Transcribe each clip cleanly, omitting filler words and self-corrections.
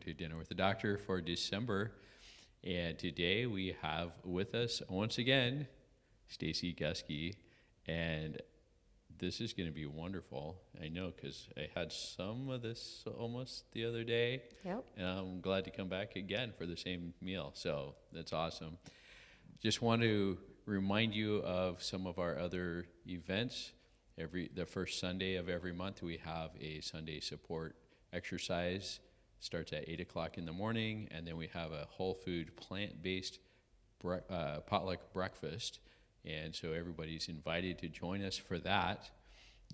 to Dinner with the Doctor for December. And today we have with us, once again, Stacy Gusky. And this is going to be wonderful. I know, because I had some of this almost the other day. Yep. And I'm glad to come back again for the same meal. So that's awesome. Just want to remind you of some of our other events. The first Sunday of every month, we have a Sunday support exercise. Starts at 8 o'clock in the morning, and then we have a whole food, plant-based potluck breakfast. And so everybody's invited to join us for that.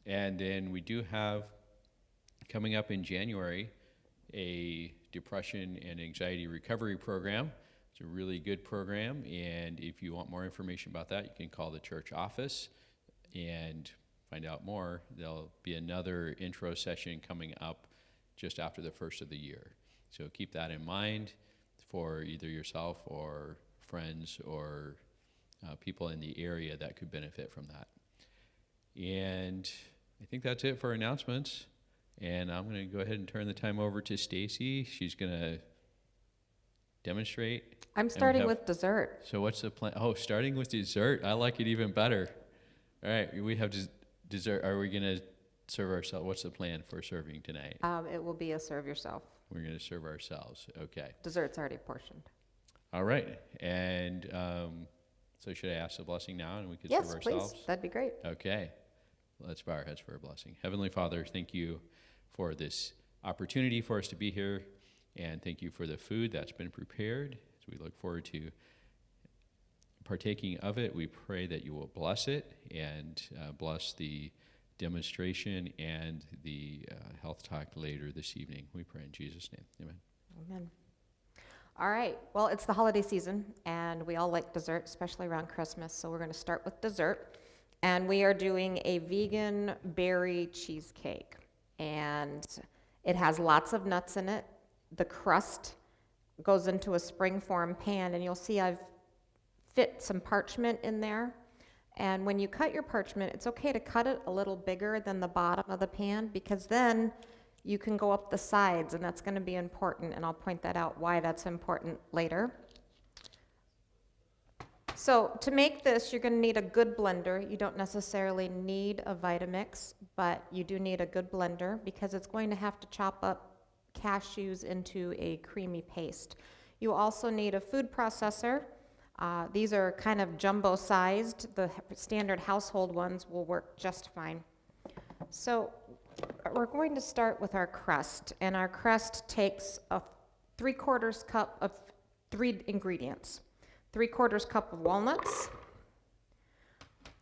And then we do have, coming up in January, a depression and anxiety recovery program. It's a really good program, and if you want more information about that, you can call the church office and find out more. There'll be another intro session coming up just after the first of the year. So keep that in mind for either yourself or friends or people in the area that could benefit from that. And I think that's it for announcements. And I'm going to go ahead and turn the time over to Stacy. She's going to demonstrate. I'm starting with dessert. So what's the plan? Oh, starting with dessert. I like it even better. All right, we have dessert. Are we going to serve ourselves? What's the plan for serving tonight? It will be a serve yourself. We're going to serve ourselves. Okay. Dessert's already portioned. All right. And so should I ask the blessing now and we could serve ourselves? Yes, please. That'd be great. Okay. Let's bow our heads for a blessing. Heavenly Father, thank you for this opportunity for us to be here, and thank you for the food that's been prepared. As we look forward to partaking of it, we pray that you will bless it and bless the demonstration and the health talk later this evening. We pray in Jesus' name. Amen. Amen. All right. Well, it's the holiday season, and we all like dessert, especially around Christmas. So we're going to start with dessert. And we are doing a vegan berry cheesecake. And it has lots of nuts in it. The crust goes into a springform pan, and you'll see I've fit some parchment in there. And when you cut your parchment, it's okay to cut it a little bigger than the bottom of the pan, because then you can go up the sides, and that's going to be important, and I'll point that out why that's important later. So to make this, you're going to need a good blender. You don't necessarily need a Vitamix, but you do need a good blender because it's going to have to chop up cashews into a creamy paste. You also need a food processor. These are kind of jumbo-sized. The standard household ones will work just fine. So we're going to start with our crust, and our crust takes a 3/4 cup of 3 ingredients. 3/4 cup of walnuts,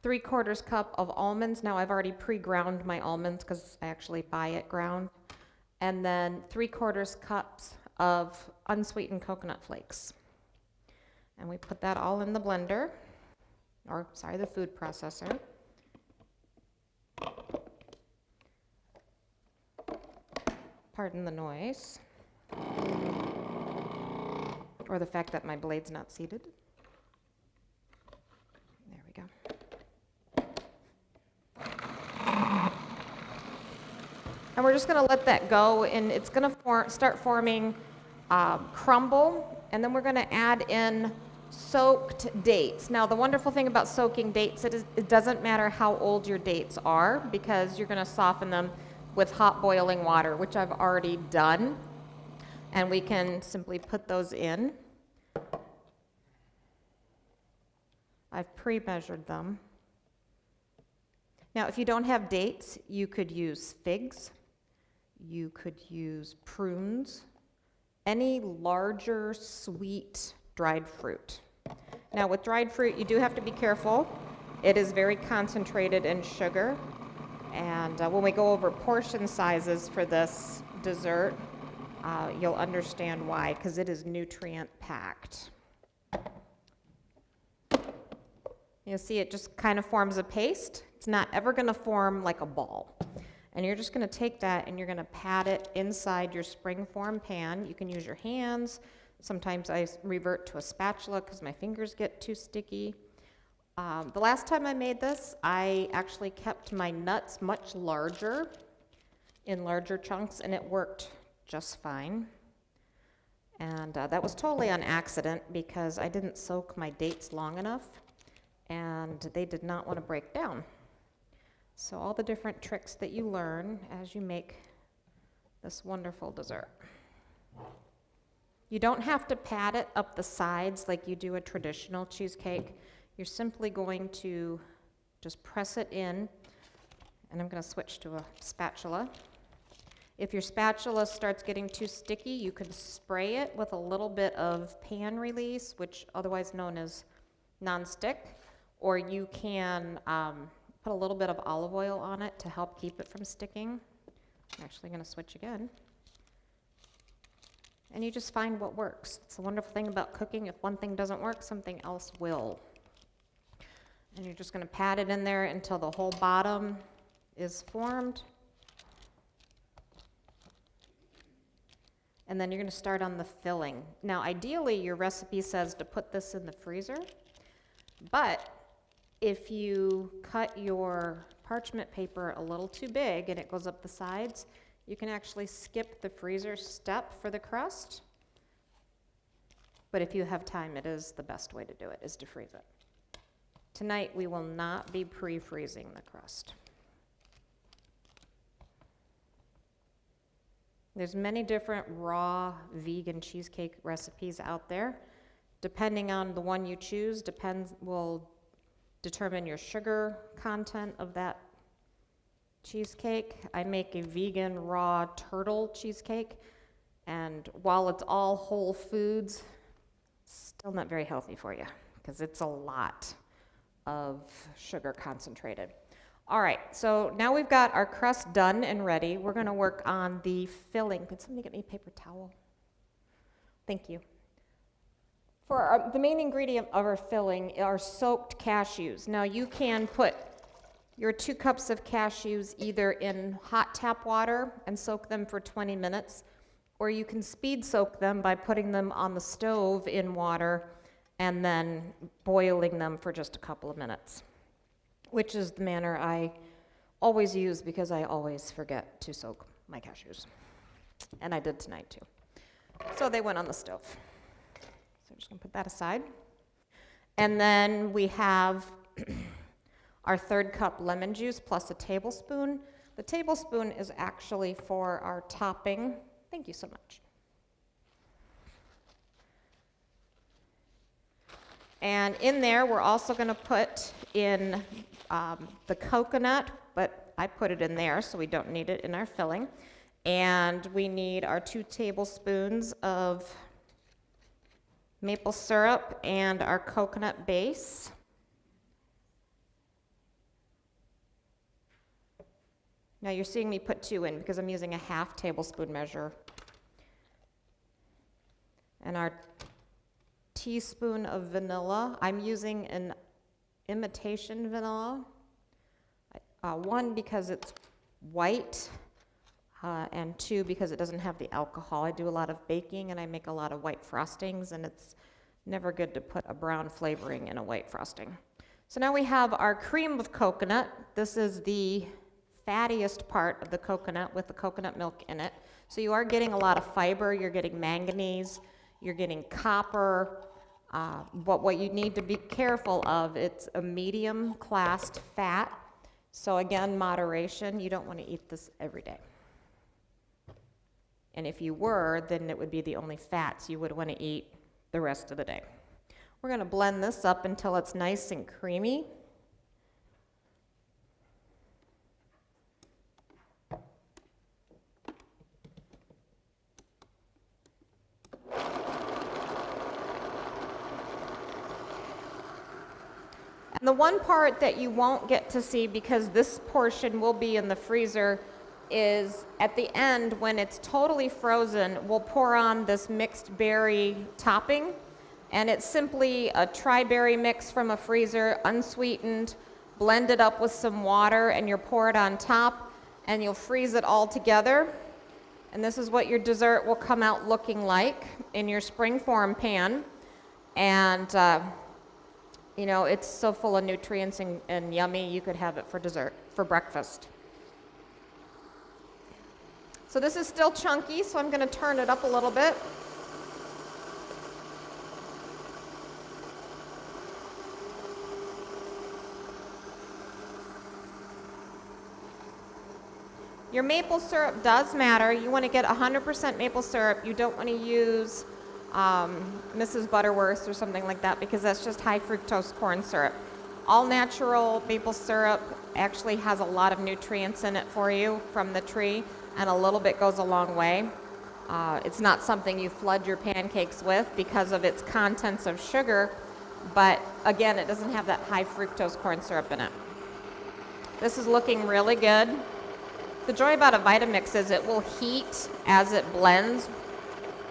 3/4 cup of almonds. Now I've already pre-ground my almonds because I actually buy it ground. And then 3/4 cups of unsweetened coconut flakes. And we put that all in the blender, or sorry, the food processor. Pardon the noise, or the fact that my blade's not seated. There we go. And we're just going to let that go, and it's going to start forming crumble, and then we're going to add in soaked dates. Now, the wonderful thing about soaking dates is it doesn't matter how old your dates are, because you're going to soften them with hot boiling water, which I've already done. And we can simply put those in. I've pre-measured them. Now, if you don't have dates, you could use figs. You could use prunes. Any larger, sweet, dried fruit. Now, with dried fruit, you do have to be careful. It is very concentrated in sugar. And when we go over portion sizes for this dessert, you'll understand why, because it is nutrient-packed. You'll see it just kind of forms a paste. It's not ever going to form like a ball. And you're just going to take that and you're going to pat it inside your springform pan. You can use your hands. Sometimes I revert to a spatula because my fingers get too sticky. The last time I made this, I actually kept my nuts much larger, in larger chunks, and it worked just fine. And that was totally on accident because I didn't soak my dates long enough and they did not want to break down. So all the different tricks that you learn as you make this wonderful dessert. You don't have to pat it up the sides like you do a traditional cheesecake. You're simply going to just press it in, and I'm going to switch to a spatula. If your spatula starts getting too sticky, you can spray it with a little bit of pan release, which otherwise known as nonstick, or you can put a little bit of olive oil on it to help keep it from sticking. I'm actually going to switch again. And you just find what works. It's a wonderful thing about cooking. If one thing doesn't work, something else will. And you're just going to pat it in there until the whole bottom is formed. And then you're going to start on the filling. Now, ideally, your recipe says to put this in the freezer, but if you cut your parchment paper a little too big and it goes up the sides, you can actually skip the freezer step for the crust. But if you have time, it is the best way to do it, is to freeze it. Tonight, we will not be pre-freezing the crust. There's many different raw vegan cheesecake recipes out there. Depending on the one you choose, will determine your sugar content of that cheesecake. I make a vegan raw turtle cheesecake, and while it's all whole foods, still not very healthy for you because it's a lot of sugar concentrated. All right, so now we've got our crust done and ready. We're going to work on the filling. Could somebody get me a paper towel? Thank you. For the main ingredient of our filling are soaked cashews. Now you can put your 2 cups of cashews either in hot tap water and soak them for 20 minutes, or you can speed soak them by putting them on the stove in water and then boiling them for just a couple of minutes, which is the manner I always use because I always forget to soak my cashews. And I did tonight too. So they went on the stove. So I'm just gonna put that aside. And then we have our 3rd cup lemon juice plus a tablespoon. The tablespoon is actually for our topping. Thank you so much. And in there, we're also going to put in the coconut, but I put it in there, so we don't need it in our filling. And we need our 2 tablespoons of maple syrup and our coconut base. Now you're seeing me put 2 in because I'm using a half tablespoon measure. And our teaspoon of vanilla. I'm using an imitation vanilla. 1 because it's white, and 2 because it doesn't have the alcohol. I do a lot of baking and I make a lot of white frostings, and it's never good to put a brown flavoring in a white frosting. So now we have our cream of coconut. This is the fattiest part of the coconut with the coconut milk in it. So you are getting a lot of fiber, you're getting manganese, you're getting copper, but what you need to be careful of, it's a medium classed fat. So again, moderation, you don't want to eat this every day. And if you were, then it would be the only fats you would want to eat the rest of the day. We're going to blend this up until it's nice and creamy. And the one part that you won't get to see, because this portion will be in the freezer, is at the end when it's totally frozen, we'll pour on this mixed berry topping. And it's simply a tri-berry mix from a freezer, unsweetened, blend it up with some water, and you'll pour it on top, and you'll freeze it all together. And this is what your dessert will come out looking like in your springform pan. And you know, it's so full of nutrients and yummy, you could have it for dessert, for breakfast. So this is still chunky, so I'm going to turn it up a little bit. Your maple syrup does matter. You want to get 100% maple syrup. You don't want to use Mrs. Butterworth or something like that because that's just high fructose corn syrup. All natural maple syrup actually has a lot of nutrients in it for you from the tree, and a little bit goes a long way. It's not something you flood your pancakes with because of its contents of sugar, but again, it doesn't have that high fructose corn syrup in it. This is looking really good. The joy about a Vitamix is it will heat as it blends,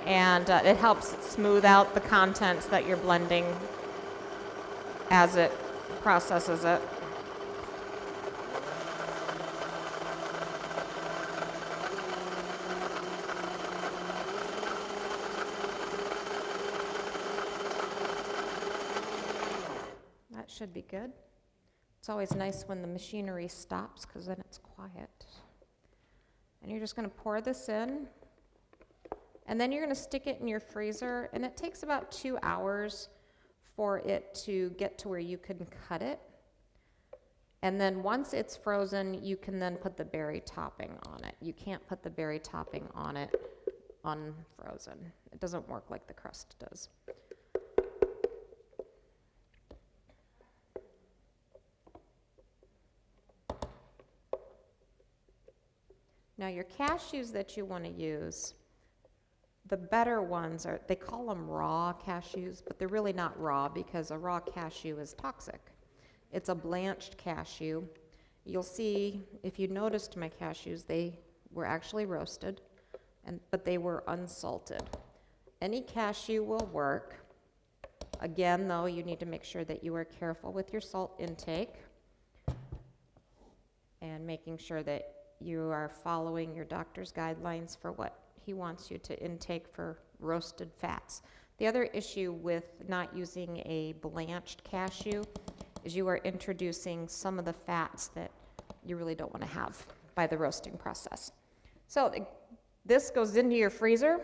and it helps smooth out the contents that you're blending as it processes it. That should be good. It's always nice when the machinery stops because then it's quiet. And you're just going to pour this in, and then you're going to stick it in your freezer, and it takes about 2 hours for it to get to where you can cut it. And then once it's frozen, you can then put the berry topping on it. You can't put the berry topping on it unfrozen. It doesn't work like the crust does. Now your cashews that you want to use, the better ones are, they call them raw cashews, but they're really not raw because a raw cashew is toxic. It's a blanched cashew. You'll see, if you noticed my cashews, they were actually roasted, but they were unsalted. Any cashew will work. Again, though, you need to make sure that you are careful with your salt intake and making sure that you are following your doctor's guidelines for what he wants you to intake for roasted fats. The other issue with not using a blanched cashew is you are introducing some of the fats that you really don't want to have by the roasting process. So this goes into your freezer,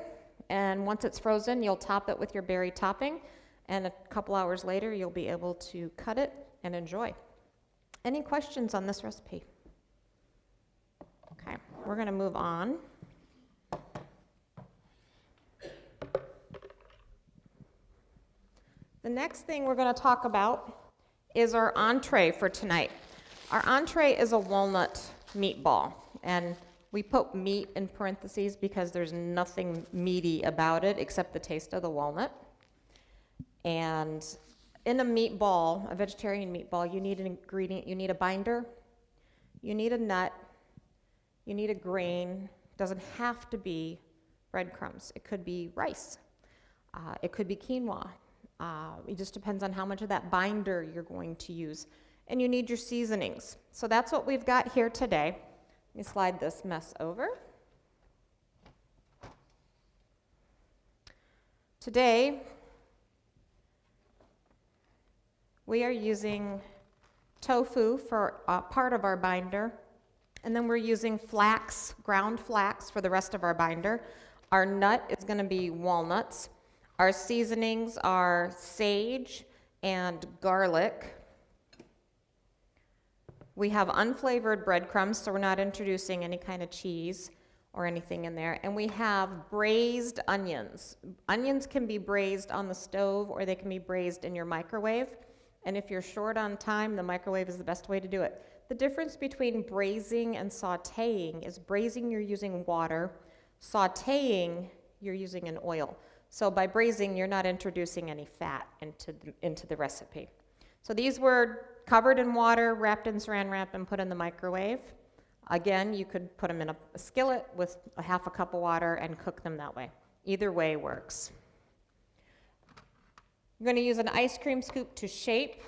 and once it's frozen, you'll top it with your berry topping, and a couple hours later, you'll be able to cut it and enjoy. Any questions on this recipe? Okay, we're going to move on. The next thing we're going to talk about is our entree for tonight. Our entree is a walnut meatball, and we put meat in parentheses because there's nothing meaty about it except the taste of the walnut. And in a meatball, a vegetarian meatball, you need an ingredient. You need a binder, you need a nut, you need a grain. It doesn't have to be breadcrumbs. It could be rice. It could be quinoa. It just depends on how much of that binder you're going to use. And you need your seasonings. So that's what we've got here today. Let me slide this mess over. Today, we are using tofu for part of our binder. And then we're using flax, ground flax, for the rest of our binder. Our nut is going to be walnuts. Our seasonings are sage and garlic. We have unflavored breadcrumbs, so we're not introducing any kind of cheese or anything in there. And we have braised onions. Onions can be braised on the stove, or they can be braised in your microwave. And if you're short on time, the microwave is the best way to do it. The difference between braising and sautéing is braising, you're using water. Sautéing, you're using an oil. So by braising, you're not introducing any fat into the recipe. So these were covered in water, wrapped in saran wrap, and put in the microwave. Again, you could put them in a skillet with a half a cup of water and cook them that way. Either way works. I'm going to use an ice cream scoop to shape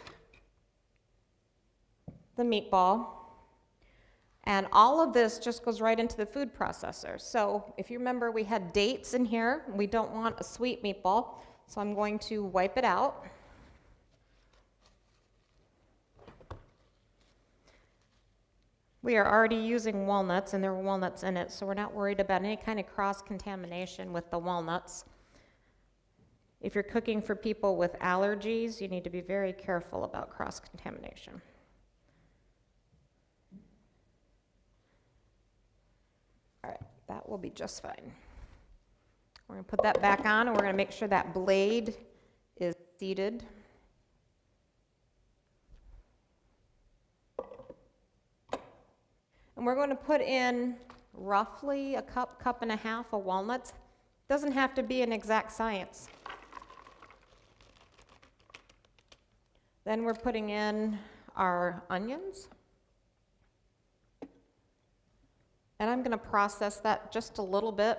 the meatball. And all of this just goes right into the food processor. So if you remember, we had dates in here. We don't want a sweet meatball, so I'm going to wipe it out. We are already using walnuts, and there are walnuts in it, so we're not worried about any kind of cross-contamination with the walnuts. If you're cooking for people with allergies, you need to be very careful about cross-contamination. That will be just fine. We're going to put that back on, and we're going to make sure that blade is seated. And we're going to put in roughly a cup and a half of walnuts. Doesn't have to be an exact science. Then we're putting in our onions. And I'm going to process that just a little bit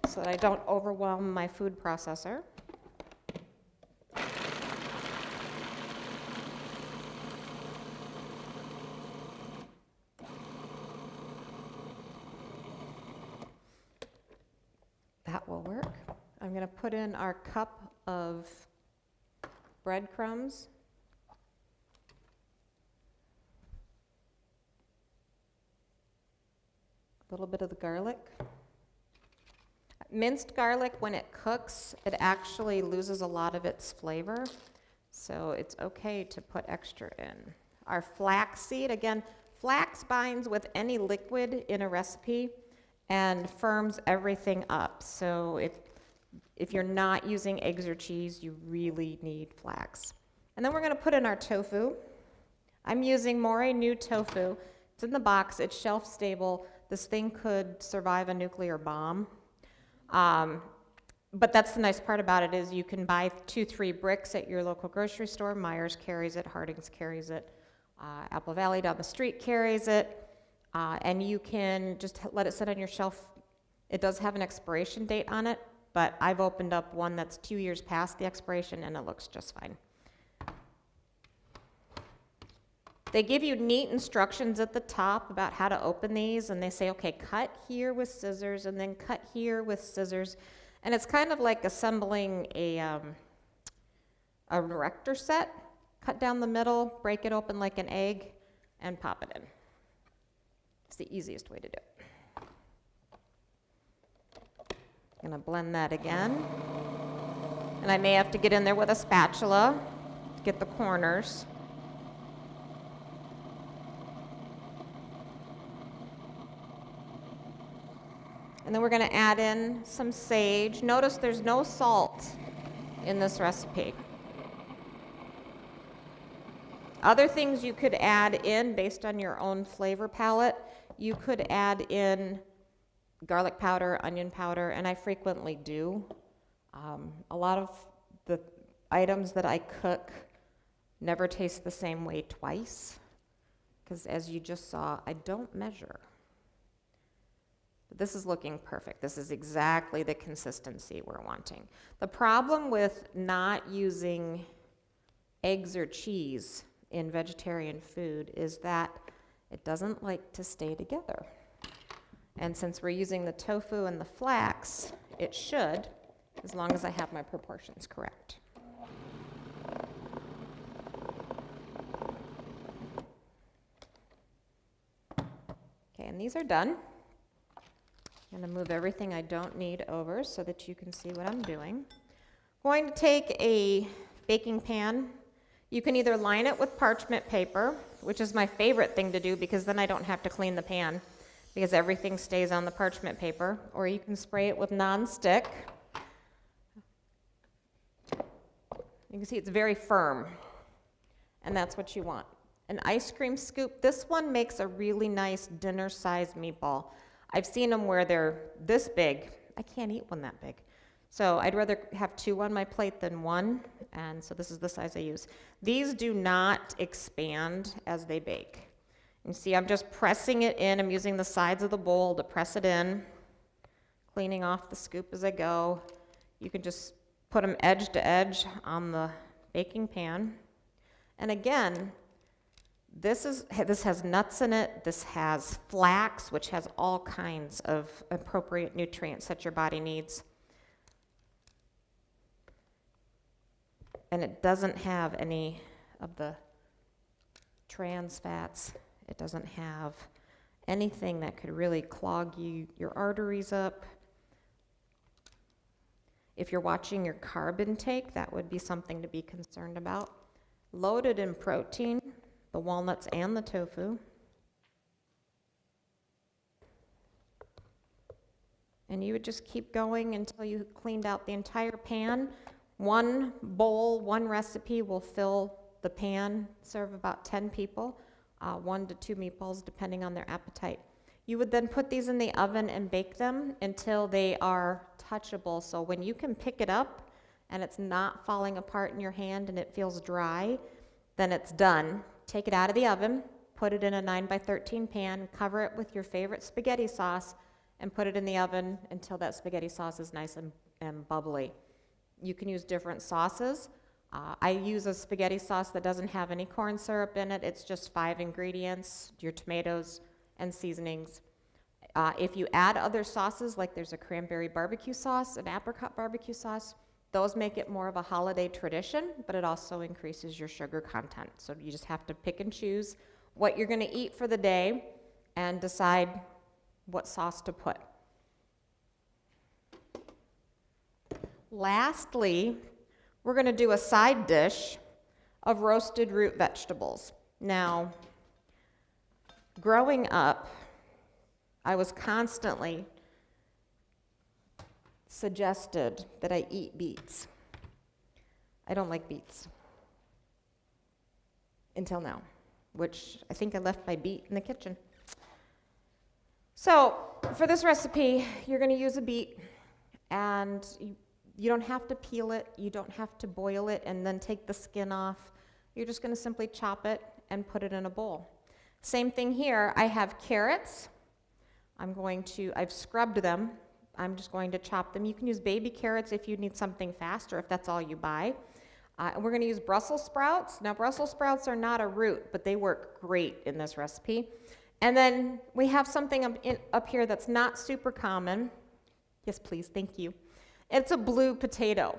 so that I don't overwhelm my food processor. That will work. I'm going to put in our cup of breadcrumbs. A little bit of the garlic. Minced garlic, when it cooks, it actually loses a lot of its flavor, so it's okay to put extra in. Our flax seed, again, flax binds with any liquid in a recipe and firms everything up. So if you're not using eggs or cheese, you really need flax. And then we're going to put in our tofu. I'm using mori new tofu. It's in the box. It's shelf stable. This thing could survive a nuclear bomb. But that's the nice part about it is you can buy 2-3 bricks at your local grocery store. Myers carries it, Harding's carries it, Apple Valley down the street carries it, and you can just let it sit on your shelf. It does have an expiration date on it, but I've opened up one that's 2 years past the expiration and it looks just fine. They give you neat instructions at the top about how to open these, and they say, okay, cut here with scissors, and then cut here with scissors. And it's kind of like assembling a rector set. Cut down the middle, break it open like an egg, and pop it in. It's the easiest way to do it. I'm gonna blend that again. And I may have to get in there with a spatula to get the corners. And then we're going to add in some sage. Notice there's no salt in this recipe. Other things you could add in based on your own flavor palette, you could add in garlic powder, onion powder, and I frequently do. A lot of the items that I cook never taste the same way twice, because as you just saw, I don't measure. This is looking perfect. This is exactly the consistency we're wanting. The problem with not using eggs or cheese in vegetarian food is that it doesn't like to stay together. And since we're using the tofu and the flax, it should, as long as I have my proportions correct. Okay, and these are done. I'm going to move everything I don't need over so that you can see what I'm doing. I'm going to take a baking pan. You can either line it with parchment paper, which is my favorite thing to do because then I don't have to clean the pan because everything stays on the parchment paper, or you can spray it with non-stick. You can see it's very firm, and that's what you want. An ice cream scoop. This one makes a really nice dinner-sized meatball. I've seen them where they're this big. I can't eat one that big. So I'd rather have 2 on my plate than 1, and so this is the size I use. These do not expand as they bake. You see, I'm just pressing it in. I'm using the sides of the bowl to press it in, cleaning off the scoop as I go. You can just put them edge to edge on the baking pan. And again, this has nuts in it. This has flax, which has all kinds of appropriate nutrients that your body needs. And it doesn't have any of the trans fats. It doesn't have anything that could really clog your arteries up. If you're watching your carb intake, that would be something to be concerned about. Loaded in protein, the walnuts and the tofu. And you would just keep going until you cleaned out the entire pan. One bowl, one recipe will fill the pan, serve about 10 people, 1 to 2 meatballs depending on their appetite. You would then put these in the oven and bake them until they are touchable. So when you can pick it up and it's not falling apart in your hand and it feels dry, then it's done. Take it out of the oven, put it in a 9x13 pan, cover it with your favorite spaghetti sauce, and put it in the oven until that spaghetti sauce is nice and bubbly. You can use different sauces. I use a spaghetti sauce that doesn't have any corn syrup in it. It's just 5 ingredients, your tomatoes and seasonings. If you add other sauces, like there's a cranberry barbecue sauce, an apricot barbecue sauce, those make it more of a holiday tradition, but it also increases your sugar content. So you just have to pick and choose what you're gonna eat for the day and decide what sauce to put. Lastly, we're gonna do a side dish of roasted root vegetables. Now, growing up, I was constantly suggested that I eat beets. I don't like beets. Until now, which I think I left my beet in the kitchen. So, for this recipe, you're gonna use a beet, and you don't have to peel it, you don't have to boil it and then take the skin off. You're just gonna simply chop it and put it in a bowl. Same thing here, I have carrots. I've scrubbed them. I'm just going to chop them. You can use baby carrots if you need something fast or if that's all you buy. And we're gonna use Brussels sprouts. Now, Brussels sprouts are not a root, but they work great in this recipe. And then we have something up here that's not super common. Yes, please, thank you. It's a blue potato.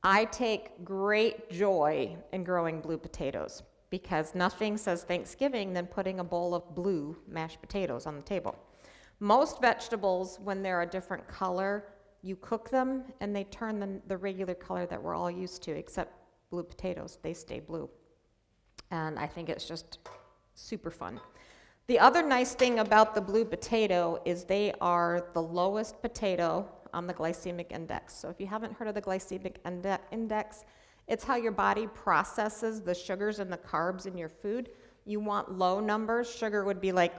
I take great joy in growing blue potatoes because nothing says Thanksgiving than putting a bowl of blue mashed potatoes on the table. Most vegetables, when they're a different color, you cook them and they turn the regular color that we're all used to, except blue potatoes, they stay blue. And I think it's just super fun. The other nice thing about the blue potato is they are the lowest potato on the glycemic index. So if you haven't heard of the glycemic index, it's how your body processes the sugars and the carbs in your food. You want low numbers. Sugar would be like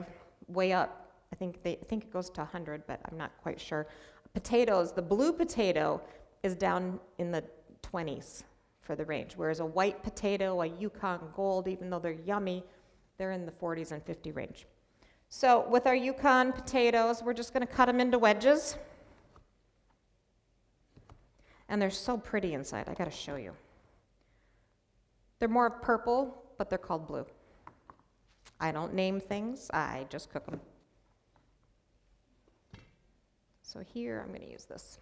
way up. I think it goes to 100, but I'm not quite sure. Potatoes, the blue potato is down in the 20s for the range, whereas a white potato, a Yukon Gold, even though they're yummy, they're in the 40s and 50 range. So with our Yukon potatoes, we're just gonna cut them into wedges. And they're so pretty inside, I gotta show you. They're more of purple, but they're called blue. I don't name things, I just cook them. So here, I'm gonna use this.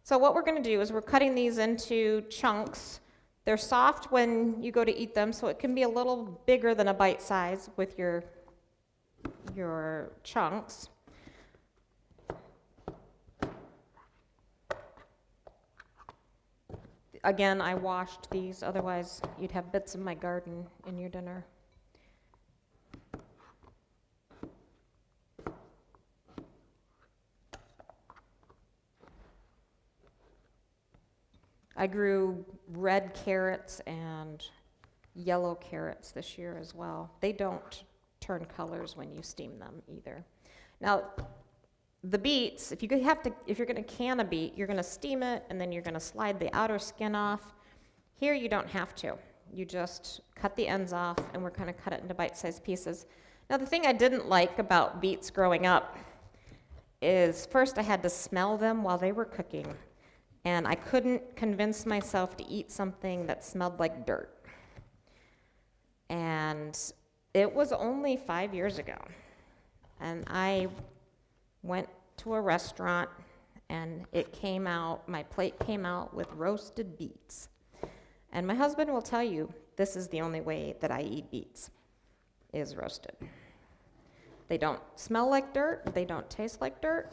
So what we're gonna do is we're cutting these into chunks. They're soft when you go to eat them, so it can be a little bigger than a bite size with your chunks. Again, I washed these, otherwise you'd have bits of my garden in your dinner. I grew red carrots and yellow carrots this year as well. They don't turn colors when you steam them either. Now, the beets, if you're gonna can a beet, you're gonna steam it and then you're gonna slide the outer skin off. Here you don't have to. You just cut the ends off and we're gonna cut it into bite-sized pieces. Now the thing I didn't like about beets growing up is first I had to smell them while they were cooking, and I couldn't convince myself to eat something that smelled like dirt. And it was only 5 years ago, and I went to a restaurant and my plate came out with roasted beets. And my husband will tell you, this is the only way that I eat beets, is roasted. They don't smell like dirt, they don't taste like dirt,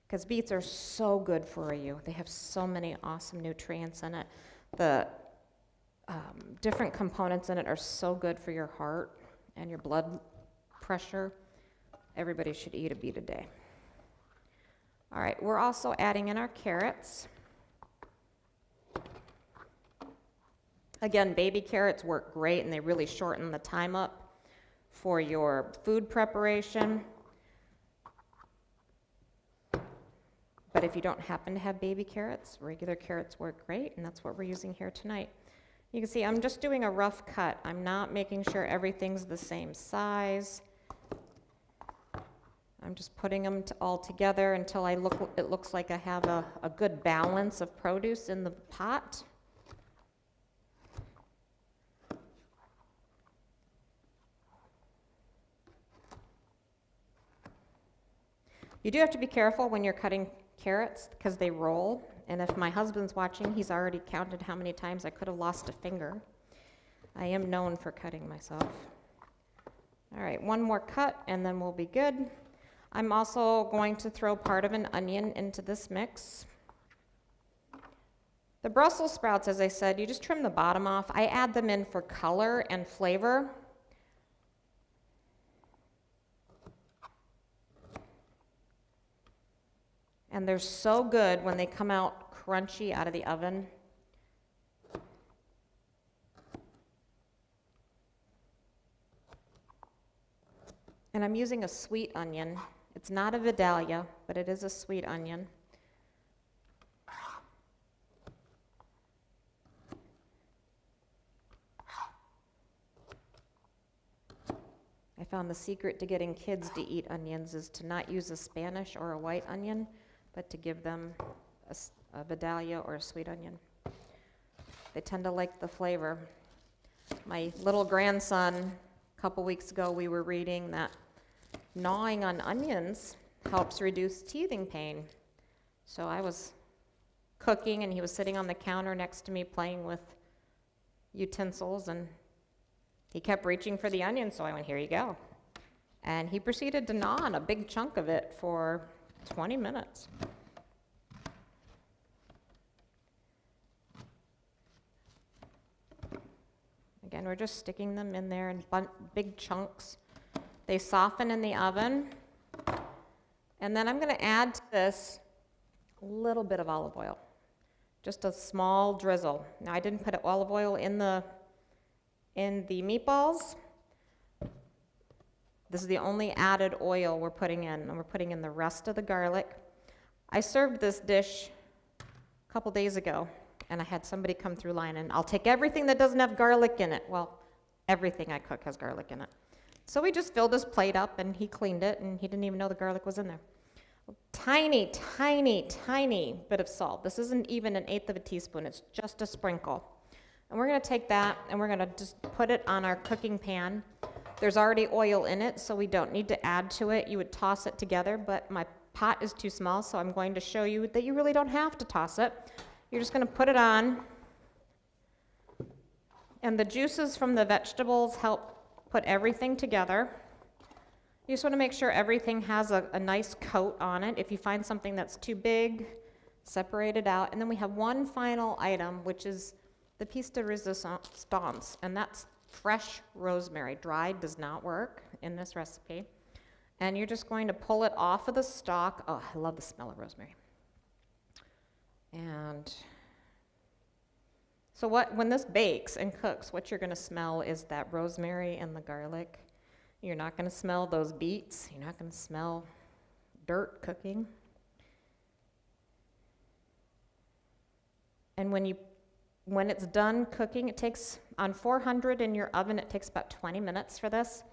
because beets are so good for you. They have so many awesome nutrients in it. The different components in it are so good for your heart and your blood pressure. Everybody should eat a beet a day. All right, we're also adding in our carrots. Again, baby carrots work great, and they really shorten the time up for your food preparation. But if you don't happen to have baby carrots, regular carrots work great, and that's what we're using here tonight. You can see I'm just doing a rough cut. I'm not making sure everything's the same size. I'm just putting them all together until it looks like I have a good balance of produce in the pot. You do have to be careful when you're cutting carrots because they roll. And if my husband's watching, he's already counted how many times I could have lost a finger. I am known for cutting myself. All right, one more cut and then we'll be good. I'm also going to throw part of an onion into this mix. The Brussels sprouts, as I said, you just trim the bottom off. I add them in for color and flavor. And they're so good when they come out crunchy out of the oven. And I'm using a sweet onion. It's not a Vidalia, but it is a sweet onion. I found the secret to getting kids to eat onions is to not use a Spanish or a white onion, but to give them a Vidalia or a sweet onion. They tend to like the flavor. My little grandson, a couple weeks ago, we were reading that gnawing on onions helps reduce teething pain. So I was cooking and he was sitting on the counter next to me playing with utensils, and he kept reaching for the onion, so I went, "Here you go." And he proceeded to gnaw on a big chunk of it for 20 minutes. Again, we're just sticking them in there in big chunks. They soften in the oven. And then I'm going to add to this a little bit of olive oil, just a small drizzle. Now, I didn't put olive oil in the meatballs. This is the only added oil we're putting in, and we're putting in the rest of the garlic. I served this dish a couple days ago, and I had somebody come through line, and I'll take everything that doesn't have garlic in it. Well, everything I cook has garlic in it. So we just filled his plate up, and he cleaned it, and he didn't even know the garlic was in there. Tiny, tiny, tiny bit of salt. This isn't even an eighth of a teaspoon. It's just a sprinkle. And we're going to take that, and we're going to just put it on our cooking pan. There's already oil in it, so we don't need to add to it. You would toss it together, but my pot is too small, so I'm going to show you that you really don't have to toss it. You're just going to put it on, and the juices from the vegetables help put everything together. You just want to make sure everything has a nice coat on it. If you find something that's too big, separate it out. And then we have one final item, which is the piece de resistance, and that's fresh rosemary. Dried does not work in this recipe. And you're just going to pull it off of the stalk. Oh, I love the smell of rosemary. And so when this bakes and cooks, what you're going to smell is that rosemary and the garlic. You're not going to smell those beets. You're not going to smell dirt cooking. And when it's done cooking, it takes, on 400 in your oven, it takes about 20 minutes for this.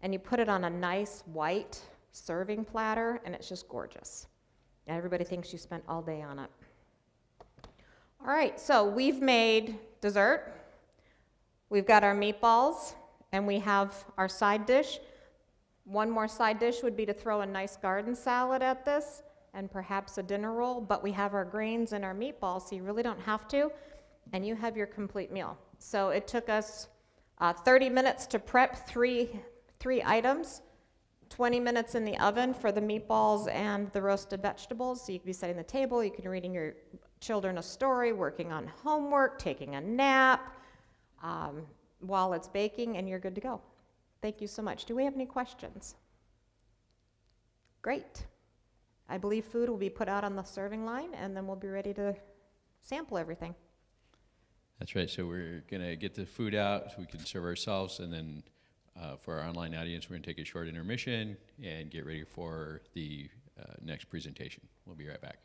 And you put it on a nice white serving platter, and it's just gorgeous. And everybody thinks you spent all day on it. All right, so we've made dessert. We've got our meatballs, and we have our side dish. One more side dish would be to throw a nice garden salad at this, and perhaps a dinner roll, but we have our grains and our meatballs, so you really don't have to, and you have your complete meal. So it took us 30 minutes to prep three items, 20 minutes in the oven for the meatballs and the roasted vegetables. So you can be setting the table, you can be reading your children a story, working on homework, taking a nap while it's baking, and you're good to go. Thank you so much. Do we have any questions? Great. I believe food will be put out on the serving line, and then we'll be ready to sample everything. That's right. So we're going to get the food out so we can serve ourselves, and then for our online audience, we're going to take a short intermission and get ready for the next presentation. We'll be right back.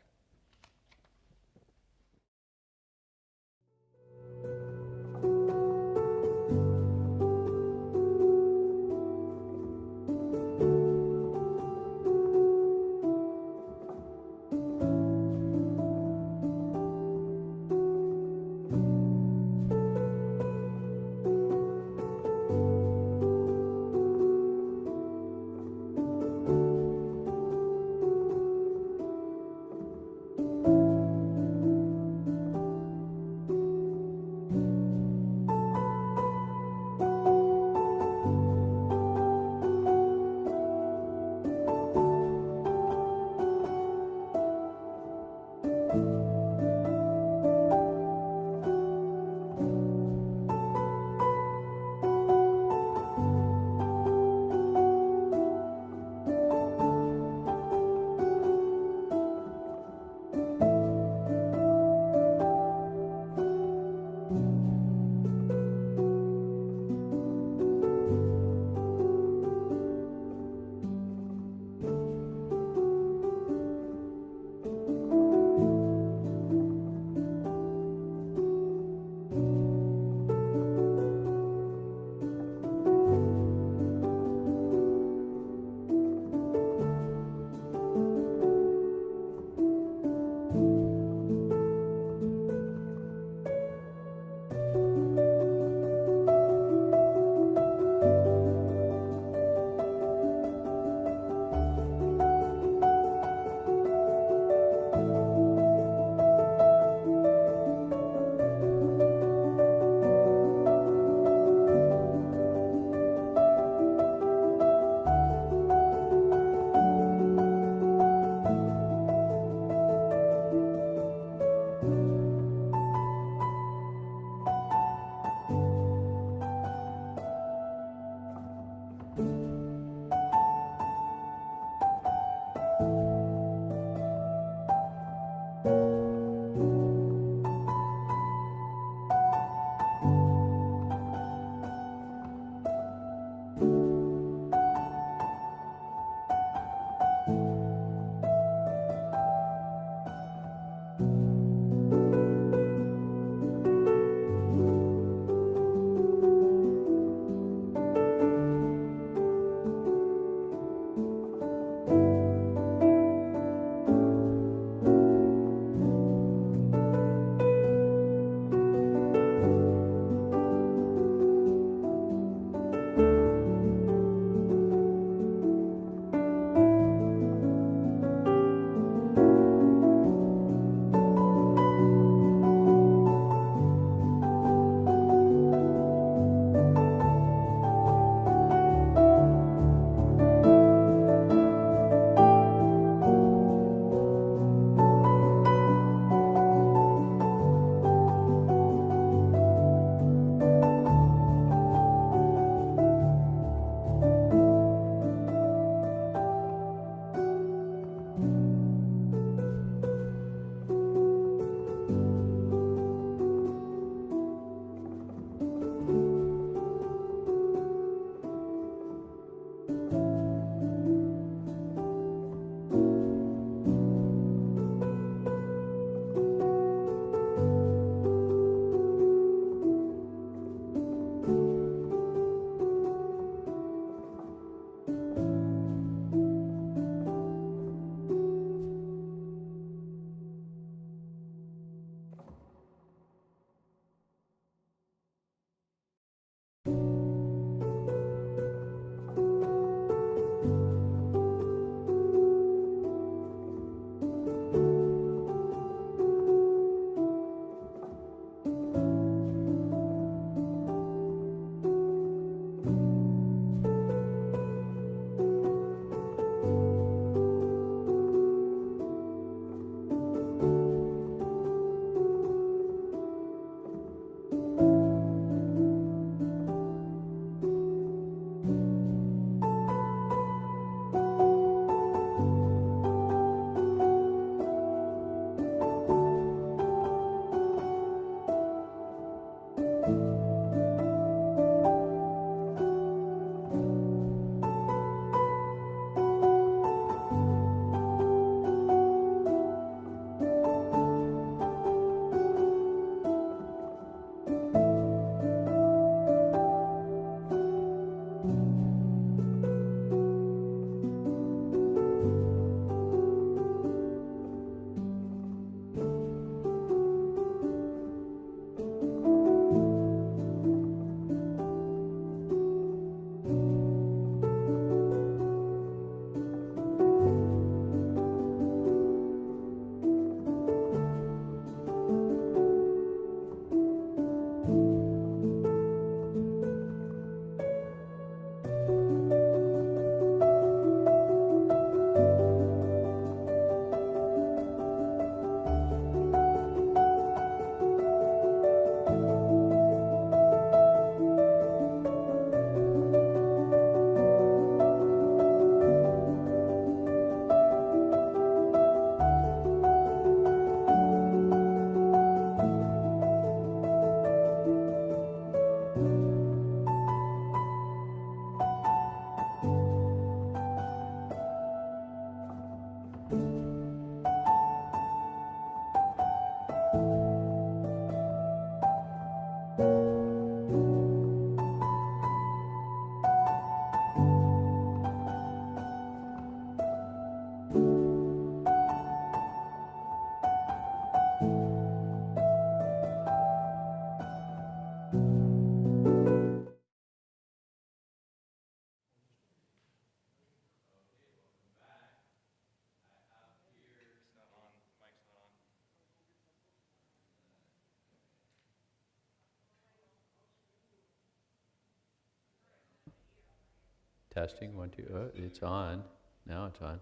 Testing, 1, 2. Oh, it's on. Now it's on.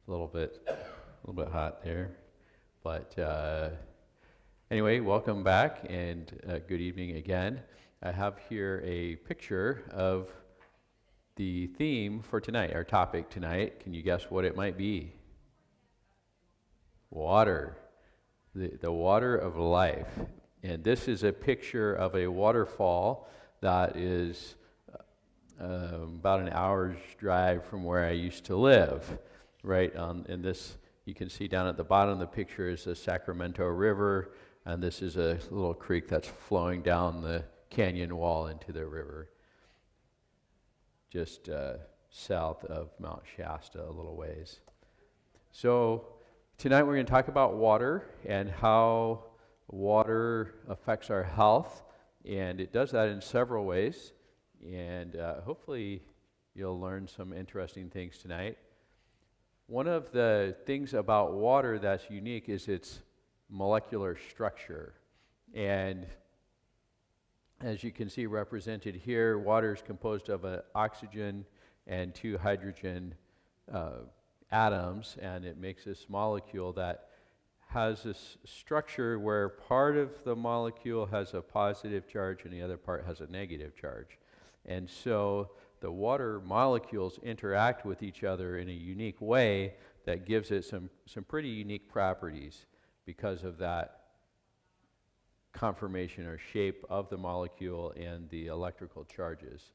A little bit hot there. But anyway, welcome back and good evening again. I have here a picture of the theme for tonight, our topic tonight. Can you guess what it might be? Water. The water of life. And this is a picture of a waterfall that is about an hour's drive from where I used to live. Right in this, you can see down at the bottom of the picture is the Sacramento River, and this is a little creek that's flowing down the canyon wall into the river, just south of Mount Shasta a little ways. So tonight we're going to talk about water and how water affects our health, and it does that in several ways, and hopefully you'll learn some interesting things tonight. One of the things about water that's unique is its molecular structure, and as you can see represented here, water is composed of an oxygen and 2 hydrogen atoms, and it makes this molecule that has this structure where part of the molecule has a positive charge and the other part has a negative charge. And so the water molecules interact with each other in a unique way that gives it some pretty unique properties because of that conformation or shape of the molecule and the electrical charges.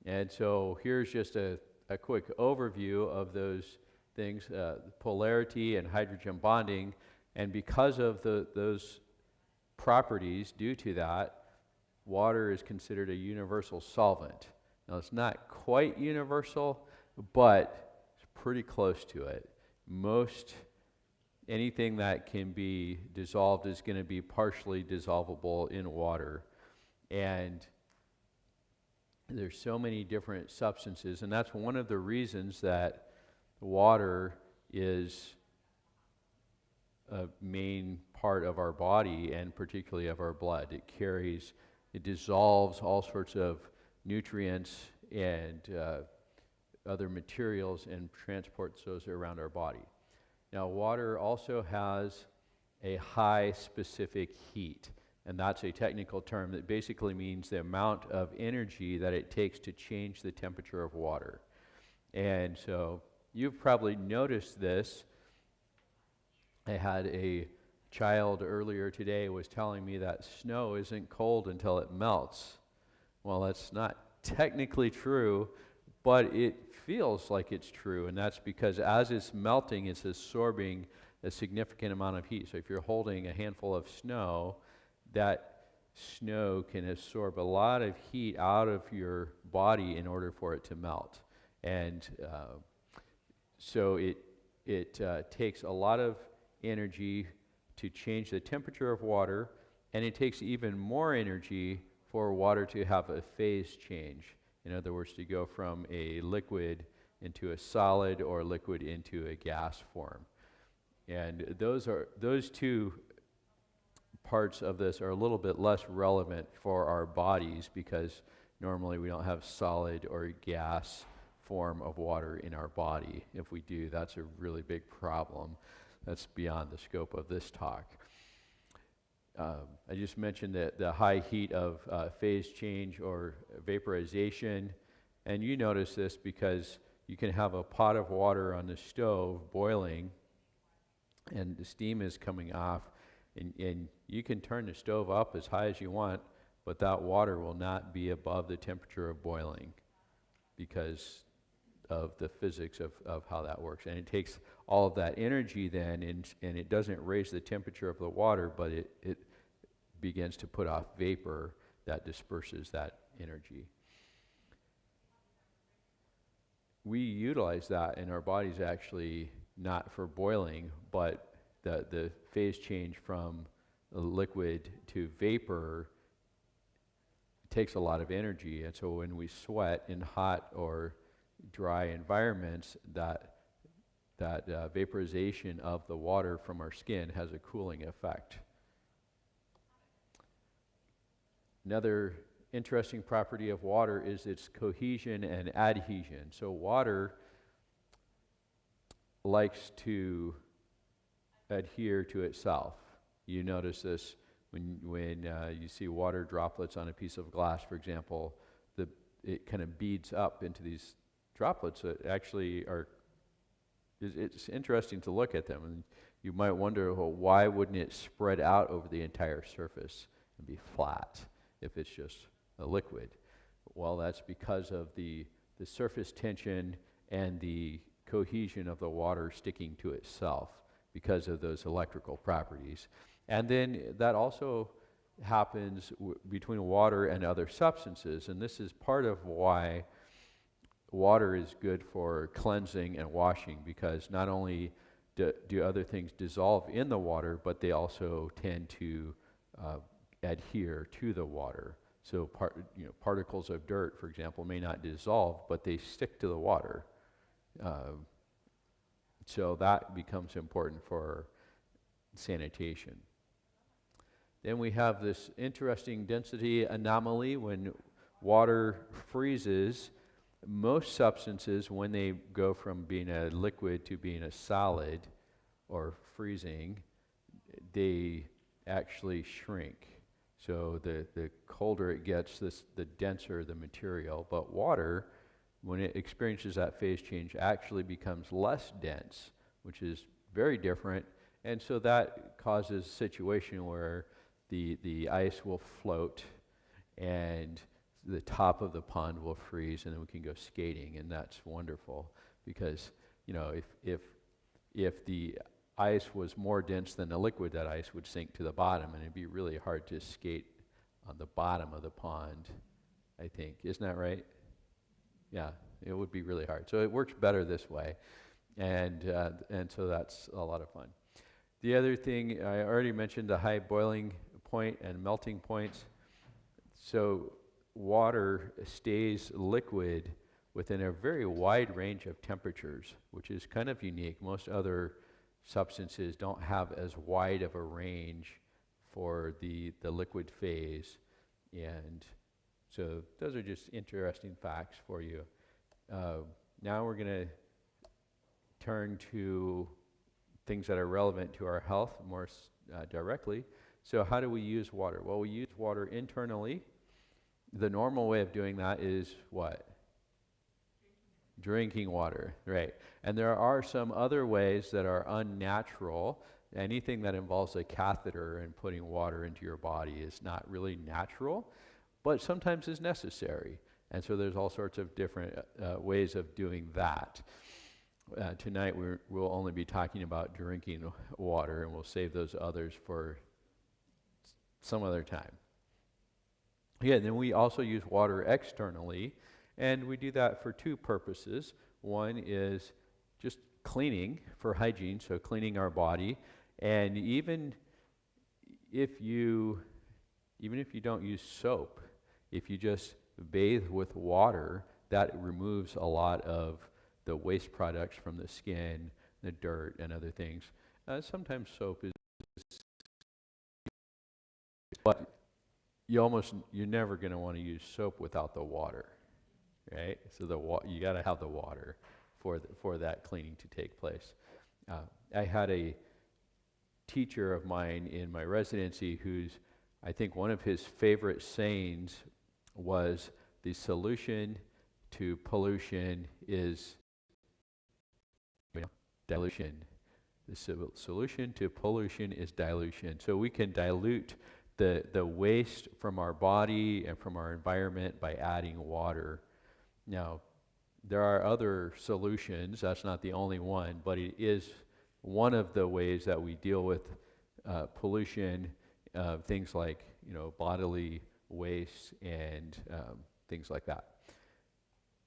And so here's just a quick overview of those things, polarity and hydrogen bonding. And because of those properties, due to that, water is considered a universal solvent. Now, it's not quite universal, but it's pretty close to it. Anything that can be dissolved is going to be partially dissolvable in water. And there's so many different substances, and that's one of the reasons that water is a main part of our body and particularly of our blood. It dissolves all sorts of nutrients and other materials and transports those around our body. Now, water also has a high specific heat, and that's a technical term that basically means the amount of energy that it takes to change the temperature of water. And so you've probably noticed this. I had a child earlier today was telling me that snow isn't cold until it melts. Well, that's not technically true, but it feels like it's true, and that's because as it's melting, it's absorbing a significant amount of heat. So if you're holding a handful of snow, that snow can absorb a lot of heat out of your body in order for it to melt. And so it takes a lot of energy to change the temperature of water, and it takes even more energy for water to have a phase change. In other words, to go from a liquid into a solid or liquid into a gas form. And those two parts of this are a little bit less relevant for our bodies because normally we don't have solid or gas form of water in our body. If we do, that's a really big problem. That's beyond the scope of this talk. I just mentioned that the high heat of phase change or vaporization, and you notice this because you can have a pot of water on the stove boiling and the steam is coming off, and you can turn the stove up as high as you want, but that water will not be above the temperature of boiling because of the physics of how that works. And it takes all of that energy then, and it doesn't raise the temperature of the water, but it begins to put off vapor that disperses that energy. We utilize that in our bodies actually not for boiling, but the phase change from liquid to vapor takes a lot of energy. And so when we sweat in hot or dry environments, that vaporization of the water from our skin has a cooling effect. Another interesting property of water is its cohesion and adhesion. So water likes to adhere to itself. You notice this when you see water droplets on a piece of glass, for example. It kind of beads up into these droplets that actually are. It's interesting to look at them, and you might wonder, well, why wouldn't it spread out over the entire surface and be flat if it's just a liquid? Well, that's because of the surface tension and the cohesion of the water sticking to itself because of those electrical properties. And then that also happens between water and other substances, and this is part of why water is good for cleansing and washing, because not only do other things dissolve in the water, but they also tend to adhere to the water. So particles of dirt, for example, may not dissolve, but they stick to the water. So that becomes important for sanitation. Then we have this interesting density anomaly when water freezes. Most substances, when they go from being a liquid to being a solid or freezing, they actually shrink. So the colder it gets, the denser the material. But water, when it experiences that phase change, actually becomes less dense, which is very different. And so that causes a situation where the ice will float and the top of the pond will freeze, and then we can go skating, and that's wonderful because, if the ice was more dense than the liquid, that ice would sink to the bottom, and it'd be really hard to skate on the bottom of the pond, I think. Isn't that right? Yeah, it would be really hard. So it works better this way, and so that's a lot of fun. The other thing, I already mentioned the high boiling point and melting points. So water stays liquid within a very wide range of temperatures, which is kind of unique. Most other substances don't have as wide of a range for the liquid phase. And so those are just interesting facts for you. Now we're going to turn to things that are relevant to our health more directly. So how do we use water? Well, we use water internally. The normal way of doing that is what? Drinking water, right. And there are some other ways that are unnatural. Anything that involves a catheter and putting water into your body is not really natural, but sometimes is necessary. And so there's all sorts of different ways of doing that. Tonight we'll only be talking about drinking water, and we'll save those others for some other time. Yeah, then we also use water externally, and we do that for two purposes. One is just cleaning for hygiene, so cleaning our body, and even if you don't use soap, if you just bathe with water, that removes a lot of the waste products from the skin, the dirt, and other things. Sometimes soap is, but you're never going to want to use soap without the water, right? So you got to have the water for that cleaning to take place. I had a teacher of mine in my residency I think one of his favorite sayings was, the solution to pollution is dilution. The solution to pollution is dilution. So we can dilute the waste from our body and from our environment by adding water. Now, there are other solutions. That's not the only one, but it is one of the ways that we deal with pollution, things like bodily waste and things like that.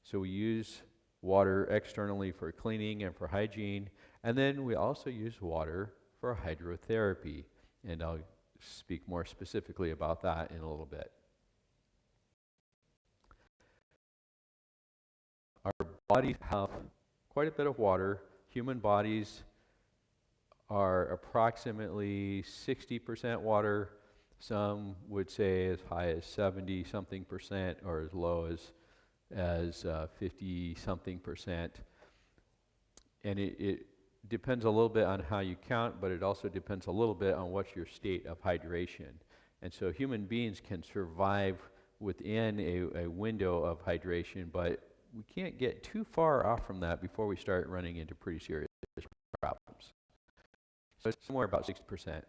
So we use water externally for cleaning and for hygiene, and then we also use water for hydrotherapy, and I'll speak more specifically about that in a little bit. Our bodies have quite a bit of water. Human bodies are approximately 60% water, Some would say as high as 70 something percent, or as low as 50 something percent. And it depends a little bit on how you count, but it also depends a little bit on what's your state of hydration. And so human beings can survive within a window of hydration, but we can't get too far off from that before we start running into pretty serious problems. So it's somewhere about 60%.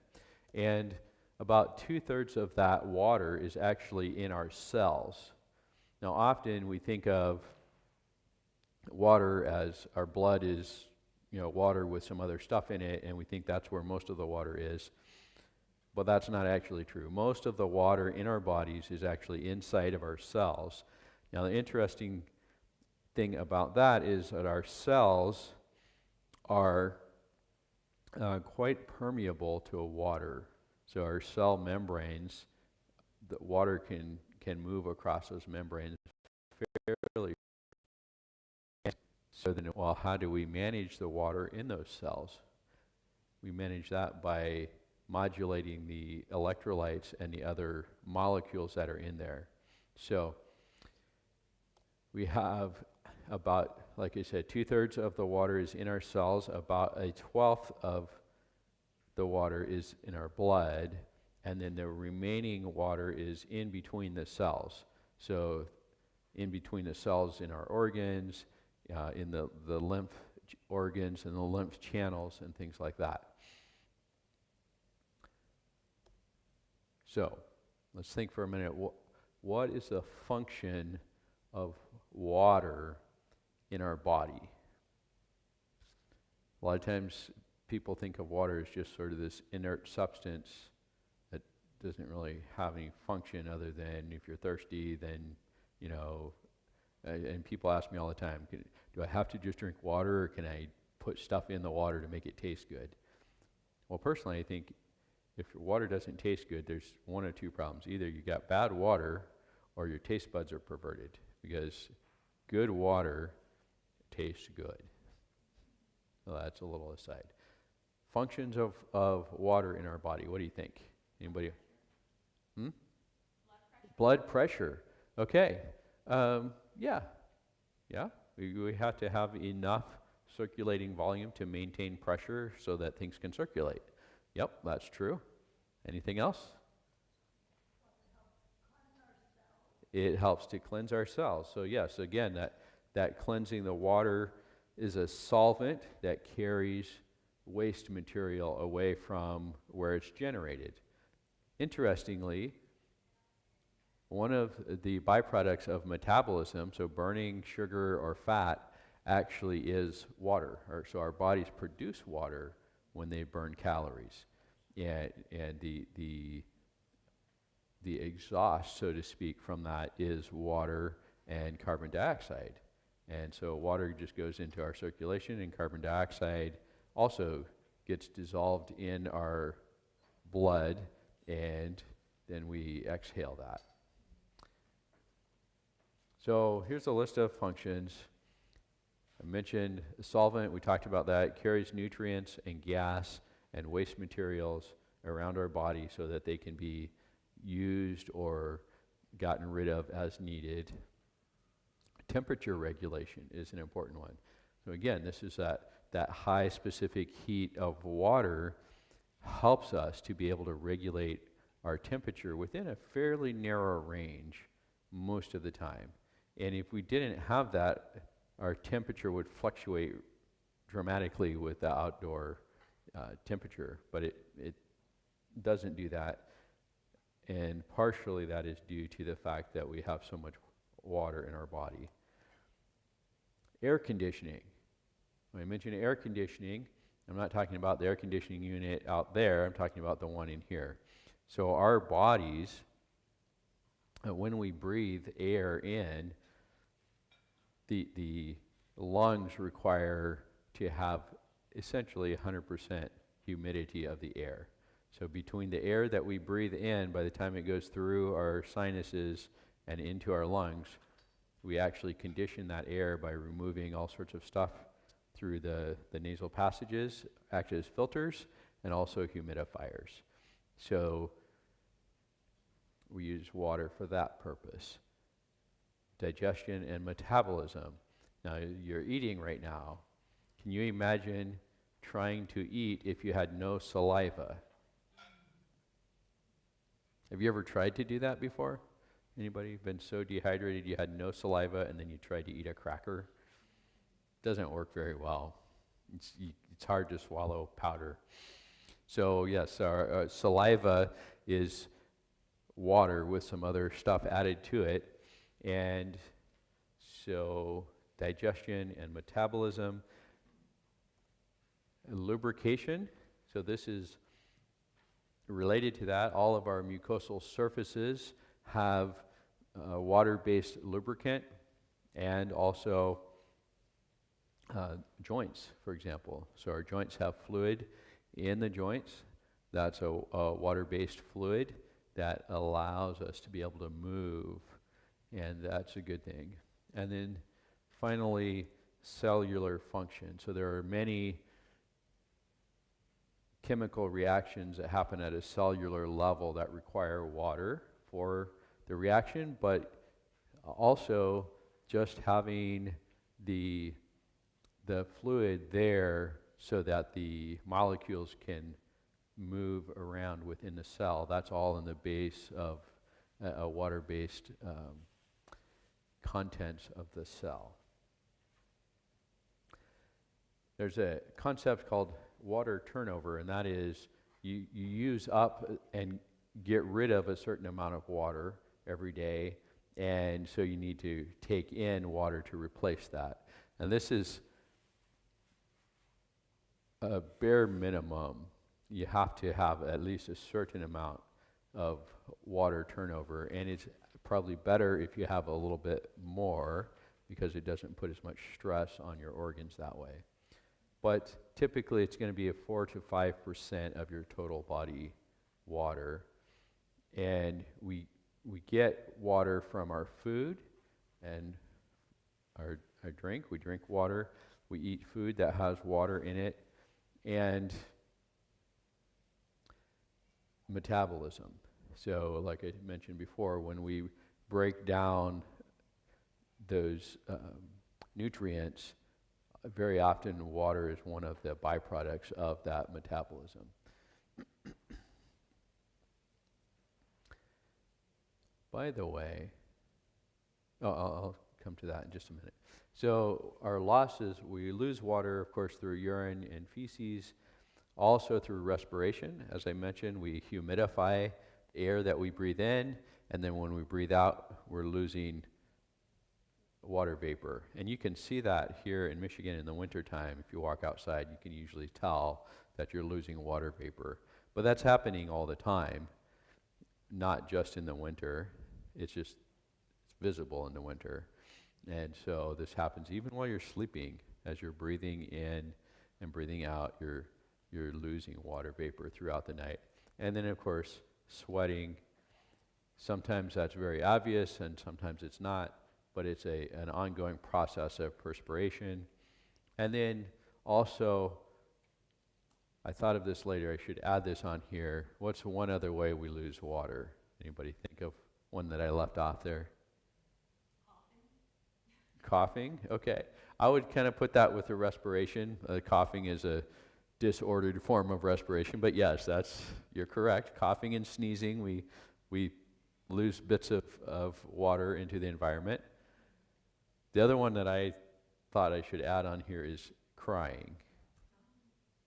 And about 2/3 of that water is actually in our cells. Now, often we think of water as our blood is, water with some other stuff in it, and we think that's where most of the water is. But that's not actually true. Most of the water in our bodies is actually inside of our cells. Now, the interesting thing about that is that our cells are quite permeable to water. So our cell membranes, the water can move across those membranes fairly. So then, well, how do we manage the water in those cells? We manage that by modulating the electrolytes and the other molecules that are in there. So we have about, like I said, 2/3 of the water is in our cells, about 1/12 of the water is in our blood, and then the remaining water is in between the cells. So in between the cells in our organs, in the lymph organs and the lymph channels and things like that. So let's think for a minute. What is the function of water in our body? A lot of times people think of water as just sort of this inert substance that doesn't really have any function other than if you're thirsty, then, and people ask me all the time, do I have to just drink water, or can I put stuff in the water to make it taste good? Well, personally, I think if your water doesn't taste good, there's one of two problems. Either you got bad water or your taste buds are perverted, because good water tastes good. Well, that's a little aside. Functions of water in our body. What do you think? Anybody? Blood pressure. Okay. Yeah. We have to have enough circulating volume to maintain pressure so that things can circulate. Yep, that's true. Anything else? It helps to cleanse our cells. So yes, again, that cleansing the water is a solvent that carries waste material away from where it's generated. Interestingly, one of the byproducts of metabolism, so burning sugar or fat, actually is water. So our bodies produce water when they burn calories. And the exhaust, so to speak, from that is water and carbon dioxide. And so water just goes into our circulation, and carbon dioxide also gets dissolved in our blood, and then we exhale that. So here's a list of functions. I mentioned the solvent, we talked about that. It carries nutrients and gas and waste materials around our body so that they can be used or gotten rid of as needed. Temperature regulation is an important one. So again, this is that high specific heat of water helps us to be able to regulate our temperature within a fairly narrow range most of the time. And if we didn't have that, our temperature would fluctuate dramatically with the outdoor temperature, but it doesn't do that. And partially that is due to the fact that we have so much water in our body. Air conditioning. When I mention air conditioning, I'm not talking about the air conditioning unit out there, I'm talking about the one in here. So our bodies, when we breathe air in, the lungs require to have essentially 100% humidity of the air. So between the air that we breathe in, by the time it goes through our sinuses and into our lungs, we actually condition that air by removing all sorts of stuff through the nasal passages, act as filters, and also humidifiers. So use water for that purpose. Digestion and metabolism. Now, you're eating right now. Can you imagine trying to eat if you had no saliva? Have you ever tried to do that before? Anybody been so dehydrated you had no saliva and then you tried to eat a cracker? Doesn't work very well. It's hard to swallow powder. So yes, our saliva is water with some other stuff added to it. And so digestion and metabolism, lubrication. So this is related to that. All of our mucosal surfaces have water-based lubricant, and also joints, for example. So our joints have fluid in the joints. That's a water-based fluid that allows us to be able to move, and that's a good thing. And then finally, cellular function. So there are many chemical reactions that happen at a cellular level that require water for the reaction, but also just having the fluid there so that the molecules can move around within the cell. That's all in the base of a water-based contents of the cell. There's a concept called water turnover, and that is you use up and get rid of a certain amount of water every day, and so you need to take in water to replace that. And this is a bare minimum. You have to have at least a certain amount of water turnover, and it's probably better if you have a little bit more because it doesn't put as much stress on your organs that way. But typically it's going to be a 4 to 5% of your total body water. And we get water from our food and our drink. We drink water. We eat food that has water in it. And metabolism. So like I mentioned before, when we break down those nutrients, very often water is one of the byproducts of that metabolism. By the way, I'll come to that in just a minute. So our losses, we lose water, of course, through urine and feces, also through respiration. As I mentioned, we humidify air that we breathe in, and then when we breathe out, we're losing water vapor. And you can see that here in Michigan in the wintertime. If you walk outside, you can usually tell that you're losing water vapor. But that's happening all the time, not just in the winter. It's visible in the winter. And so this happens even while you're sleeping. As you're breathing in and breathing out, you're losing water vapor throughout the night. And then, of course, sweating. Sometimes that's very obvious, and sometimes it's not. But it's an ongoing process of perspiration. And then also, I thought of this later, I should add this on here. What's one other way we lose water? Anybody think of one that I left off there? Coughing? Okay. I would kind of put that with the respiration. Coughing is a disordered form of respiration, but yes, you're correct. Coughing and sneezing, we lose bits of water into the environment. The other one that I thought I should add on here is crying.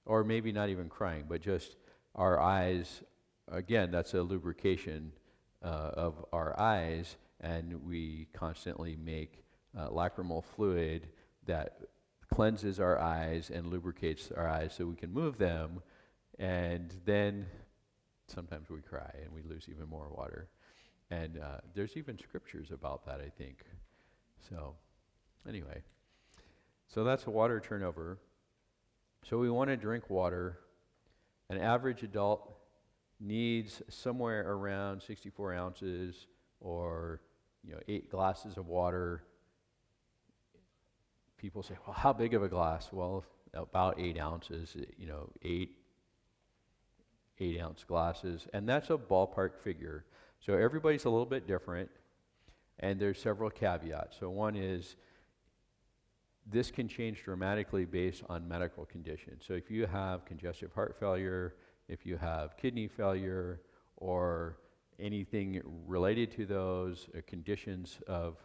Or maybe not even crying, but just our eyes. Again, that's a lubrication of our eyes, and we constantly make lacrimal fluid that cleanses our eyes and lubricates our eyes so we can move them, and then sometimes we cry and we lose even more water. And there's even scriptures about that, I think. So anyway, so that's a water turnover. So we want to drink water. An average adult needs somewhere around 64 ounces or 8 glasses of water. People say, well, how big of a glass? Well, about 8 ounces, 8 8-ounce glasses, and that's a ballpark figure. So everybody's a little bit different, and there's several caveats. So one is this can change dramatically based on medical conditions. So if you have congestive heart failure, if you have kidney failure, or anything related to those conditions of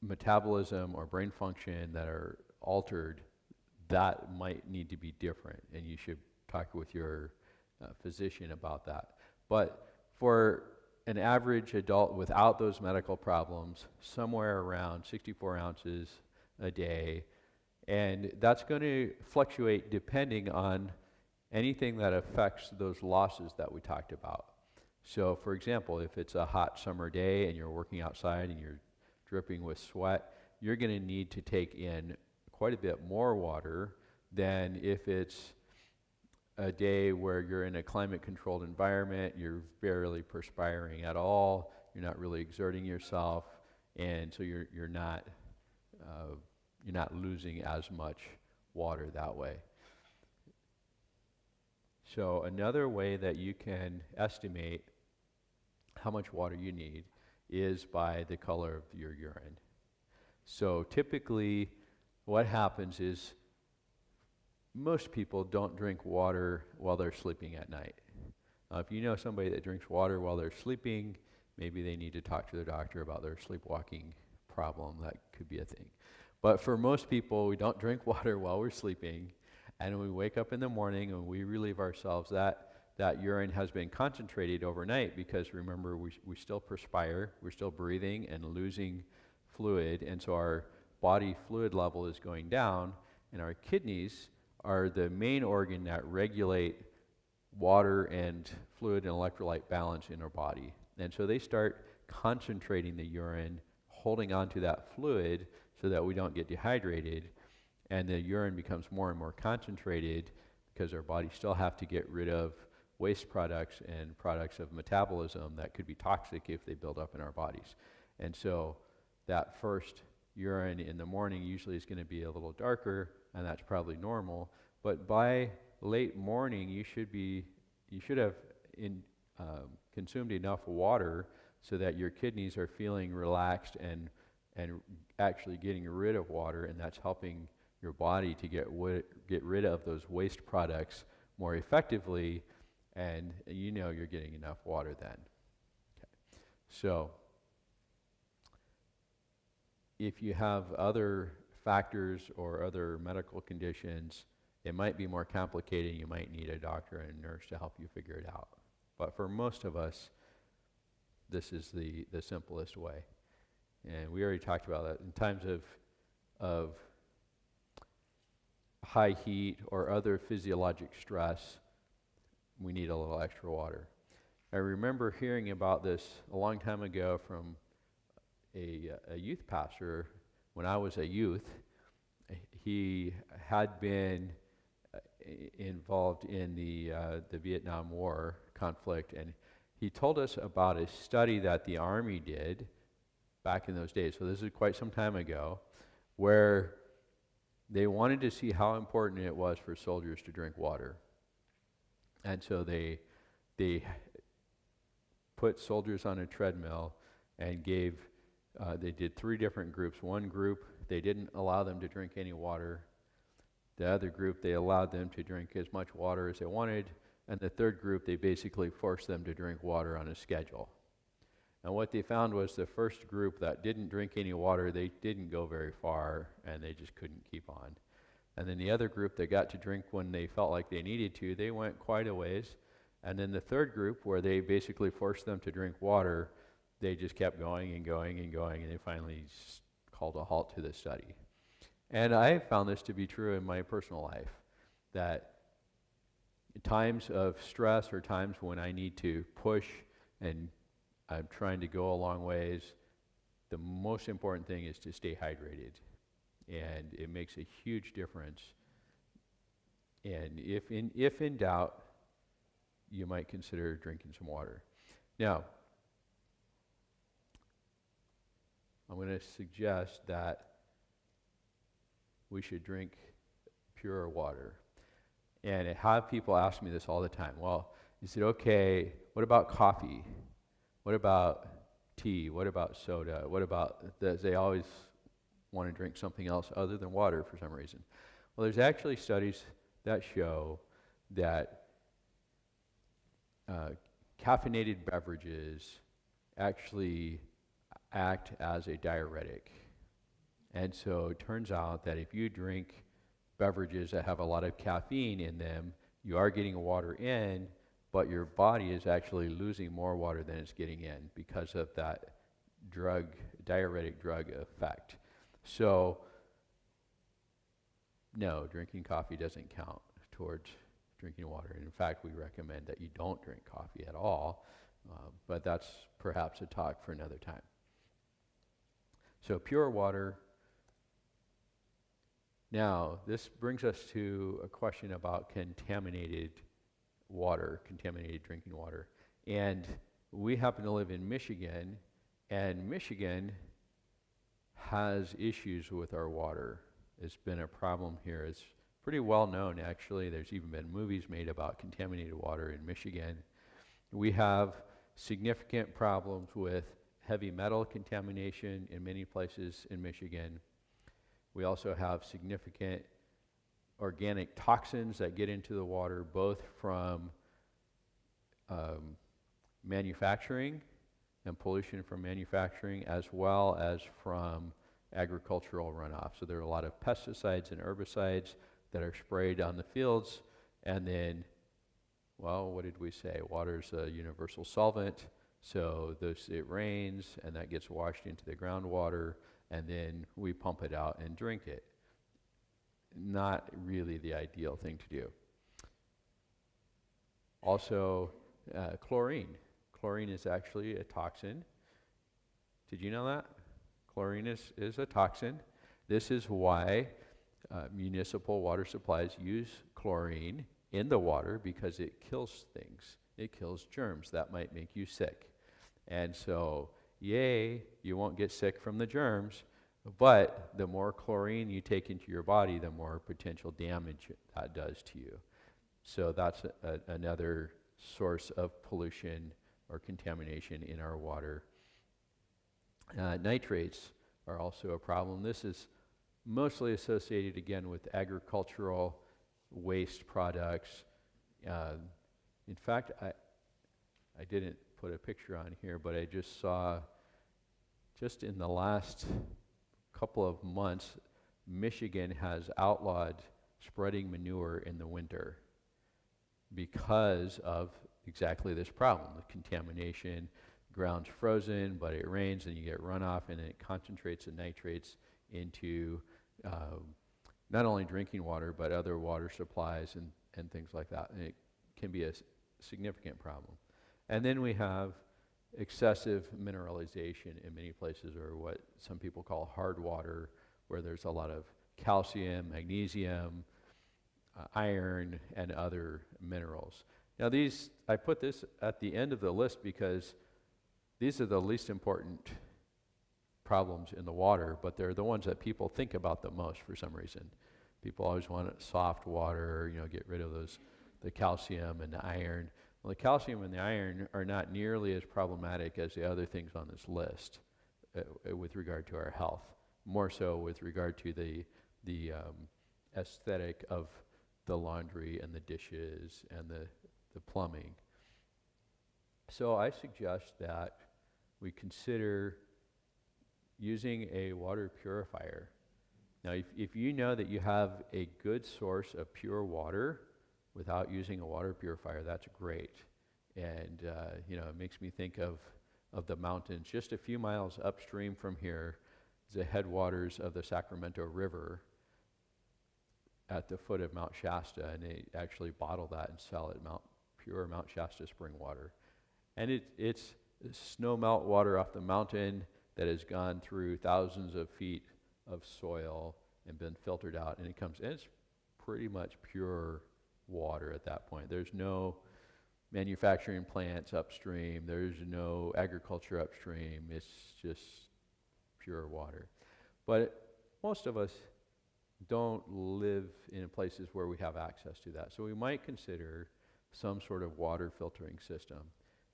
metabolism or brain function that are altered, that might need to be different, and you should talk with your physician about that. But for an average adult without those medical problems, somewhere around 64 ounces a day, and that's going to fluctuate depending on anything that affects those losses that we talked about. So for example, if it's a hot summer day and you're working outside and you're dripping with sweat, you're going to need to take in quite a bit more water than if it's a day where you're in a climate-controlled environment, you're barely perspiring at all, you're not really exerting yourself, and so you're not losing as much water that way. So another way that you can estimate how much water you need is by the color of your urine. So typically, what happens is most people don't drink water while they're sleeping at night. If you know somebody that drinks water while they're sleeping, maybe they need to talk to their doctor about their sleepwalking problem. That could be a thing. But for most people, we don't drink water while we're sleeping, and when we wake up in the morning and we relieve ourselves, that urine has been concentrated overnight, because remember, we still perspire, we're still breathing and losing fluid, and so our body fluid level is going down, and our kidneys are the main organ that regulate water and fluid and electrolyte balance in our body. And so they start concentrating the urine, holding on to that fluid so that we don't get dehydrated, and the urine becomes more and more concentrated because our bodies still have to get rid of waste products and products of metabolism that could be toxic if they build up in our bodies. And so that first urine in the morning usually is going to be a little darker, and that's probably normal. But by late morning, you should have consumed enough water so that your kidneys are feeling relaxed and actually getting rid of water, and that's helping your body to get rid of those waste products more effectively, and you know you're getting enough water then. Okay. So if you have other factors or other medical conditions, it might be more complicated. You might need a doctor and a nurse to help you figure it out. But for most of us, this is the simplest way. And we already talked about that. In times of high heat or other physiologic stress, we need a little extra water. I remember hearing about this a long time ago from a youth pastor when I was a youth. He had been involved in the Vietnam War conflict, and he told us about a study that the Army did back in those days. So this is quite some time ago, where they wanted to see how important it was for soldiers to drink water. And so they put soldiers on a treadmill and they did 3 different groups. One group, they didn't allow them to drink any water. The other group, they allowed them to drink as much water as they wanted. And the third group, they basically forced them to drink water on a schedule. And what they found was the first group that didn't drink any water, they didn't go very far, and they just couldn't keep on. And then the other group that got to drink when they felt like they needed to, they went quite a ways. And then the third group, where they basically forced them to drink water, they just kept going and going and going, and they finally called a halt to the study. And I found this to be true in my personal life, that times of stress or times when I need to push and I'm trying to go a long ways, the most important thing is to stay hydrated. And it makes a huge difference. And if in doubt, you might consider drinking some water. Now, I'm going to suggest that we should drink pure water. And I have people ask me this all the time. Well, is it okay? What about coffee? What about tea? What about soda? What about this? They always want to drink something else other than water for some reason. Well, there's actually studies that show that caffeinated beverages actually act as a diuretic. And so it turns out that if you drink beverages that have a lot of caffeine in them, you are getting water in, but your body is actually losing more water than it's getting in because of that diuretic drug effect. So, no, drinking coffee doesn't count towards drinking water. In fact, we recommend that you don't drink coffee at all, but that's perhaps a talk for another time. So pure water. Now, this brings us to a question about contaminated water, contaminated drinking water. And we happen to live in Michigan, and Michigan has issues with our water. It's been a problem here. It's pretty well known, actually. There's even been movies made about contaminated water in Michigan. We have significant problems with heavy metal contamination in many places in Michigan. We also have significant organic toxins that get into the water, both from manufacturing and pollution from manufacturing, as well as from agricultural runoff. So there are a lot of pesticides and herbicides that are sprayed on the fields, and then, well, what did we say? Water's a universal solvent, so it rains, and that gets washed into the groundwater, and then we pump it out and drink it. Not really the ideal thing to do. Also, chlorine. Chlorine is actually a toxin. Did you know that? Chlorine is a toxin. This is why municipal water supplies use chlorine in the water, because it kills things. It kills germs that might make you sick. And so, yay, you won't get sick from the germs, but the more chlorine you take into your body, the more potential damage that does to you. So that's another source of pollution or contamination in our water. Nitrates are also a problem. This is mostly associated, again, with agricultural waste products. In fact, I didn't put a picture on here, but I just saw, just in the last couple of months, Michigan has outlawed spreading manure in the winter because of exactly this problem, the contamination. Ground's frozen, but it rains and you get runoff, and it concentrates the nitrates into not only drinking water, but other water supplies and things like that. And it can be a significant problem. And then we have excessive mineralization in many places, or what some people call hard water, where there's a lot of calcium, magnesium, iron, and other minerals. Now I put this at the end of the list because these are the least important problems in the water, but they're the ones that people think about the most for some reason. People always want soft water, get rid of the calcium and the iron. Well, the calcium and the iron are not nearly as problematic as the other things on this list with regard to our health. More so with regard to the aesthetic of the laundry and the dishes and the plumbing. So I suggest that we consider using a water purifier. Now, if you know that you have a good source of pure water without using a water purifier, that's great. And, it makes me think of the mountains. Just a few miles upstream from here, the headwaters of the Sacramento River at the foot of Mount Shasta, and they actually bottle that and sell it, pure Mount Shasta spring water. And it's snow melt water off the mountain that has gone through thousands of feet of soil and been filtered out, and it's pretty much pure water at that point. There's no manufacturing plants upstream, there's no agriculture upstream, it's just pure water. But most of us don't live in places where we have access to that. So we might consider some sort of water filtering system.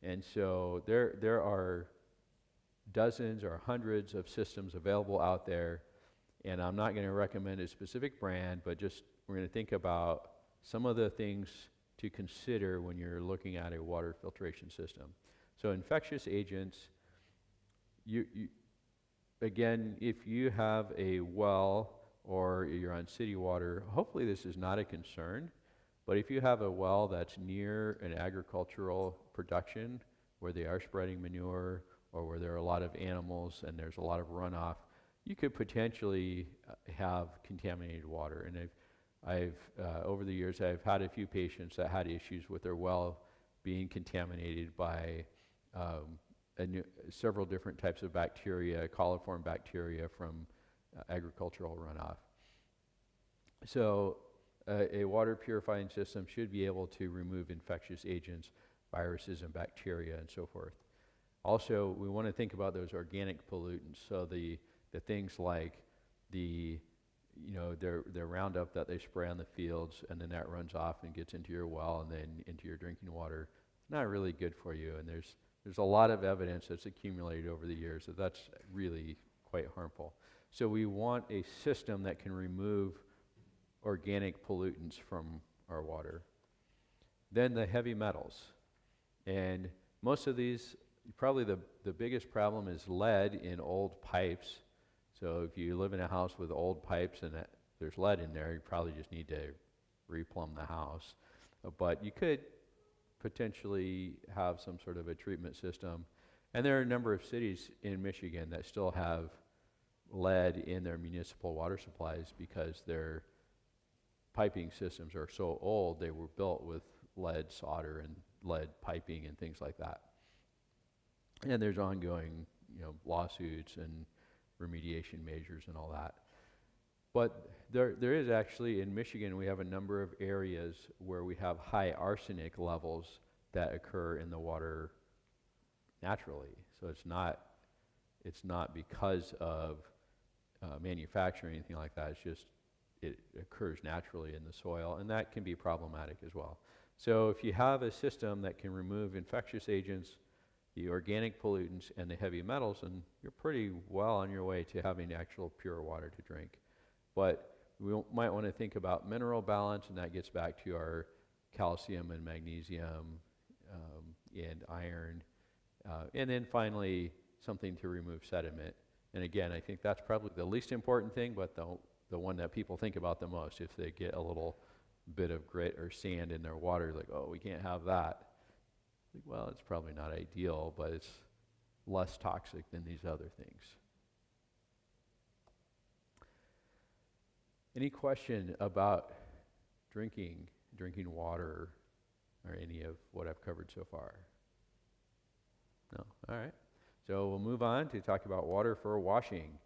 And so there are dozens or hundreds of systems available out there, and I'm not going to recommend a specific brand, but just we're going to think about some of the things to consider when you're looking at a water filtration system. So infectious agents, again, if you have a well or you're on city water, hopefully this is not a concern, but if you have a well that's near an agricultural production where they are spreading manure or where there are a lot of animals and there's a lot of runoff, you could potentially have contaminated water. And I've over the years, I've had a few patients that had issues with their well being contaminated by several different types of bacteria, coliform bacteria from agricultural runoff. So a water purifying system should be able to remove infectious agents, viruses and bacteria and so forth. Also, we want to think about those organic pollutants. So the things like the Roundup that they spray on the fields, and then that runs off and gets into your well and then into your drinking water. It's not really good for you, and there's a lot of evidence that's accumulated over the years that that's really quite harmful. So we want a system that can remove organic pollutants from our water. Then the heavy metals. And most of these, probably the biggest problem is lead in old pipes. So if you live in a house with old pipes and there's lead in there, you probably just need to replumb the house. But you could potentially have some sort of a treatment system. And there are a number of cities in Michigan that still have lead in their municipal water supplies because their piping systems are so old. They were built with lead solder and lead piping and things like that. And there's ongoing, lawsuits and remediation measures and all that. But there is actually, in Michigan, we have a number of areas where we have high arsenic levels that occur in the water naturally. So it's not because of manufacturing or anything like that. It's just it occurs naturally in the soil, and that can be problematic as well. So if you have a system that can remove infectious agents, the organic pollutants, and the heavy metals, and you're pretty well on your way to having actual pure water to drink. But we might want to think about mineral balance, and that gets back to our calcium and magnesium and iron. And then finally, something to remove sediment. And again, I think that's probably the least important thing, but the one that people think about the most. If they get a little bit of grit or sand in their water, like, oh, we can't have that. Like, well, it's probably not ideal, but it's less toxic than these other things. Any question about drinking water, or any of what I've covered so far? No? All right. So we'll move on to talk about water for washing.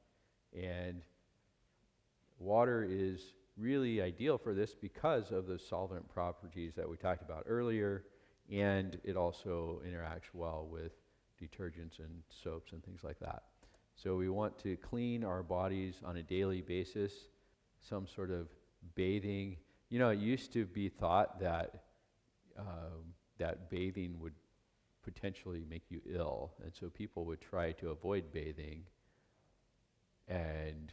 And water is really ideal for this because of the solvent properties that we talked about earlier, and it also interacts well with detergents and soaps and things like that. So we want to clean our bodies on a daily basis, some sort of bathing. It used to be thought that that bathing would potentially make you ill, and so people would try to avoid bathing, and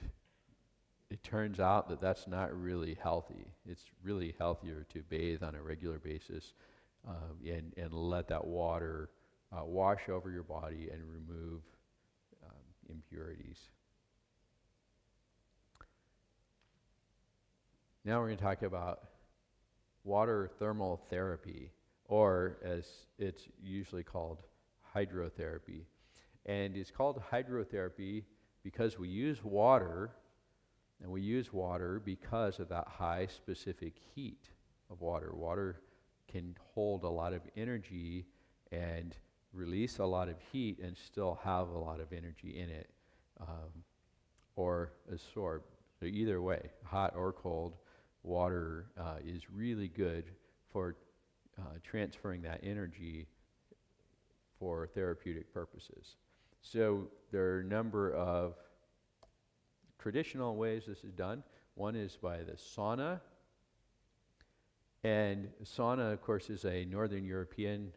it turns out that that's not really healthy. It's really healthier to bathe on a regular basis and let that water wash over your body and remove impurities. Now we're going to talk about water thermal therapy, or as it's usually called, hydrotherapy. And it's called hydrotherapy because we use water, and we use water because of that high specific heat of water. Water can hold a lot of energy and release a lot of heat and still have a lot of energy in it, or absorb. So either way, hot or cold, water is really good for transferring that energy for therapeutic purposes. So there are a number of traditional ways this is done. One is by the sauna. And sauna, of course, is a Northern European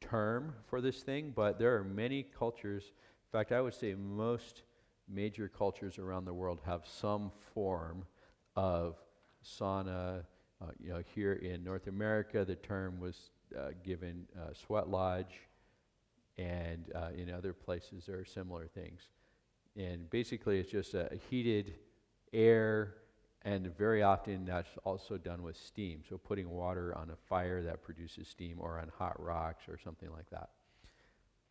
term for this thing, but there are many cultures. In fact, I would say most major cultures around the world have some form of sauna. Here in North America, the term was given sweat lodge, and in other places there are similar things. And basically it's just a heated air, and very often that's also done with steam. So putting water on a fire that produces steam, or on hot rocks or something like that.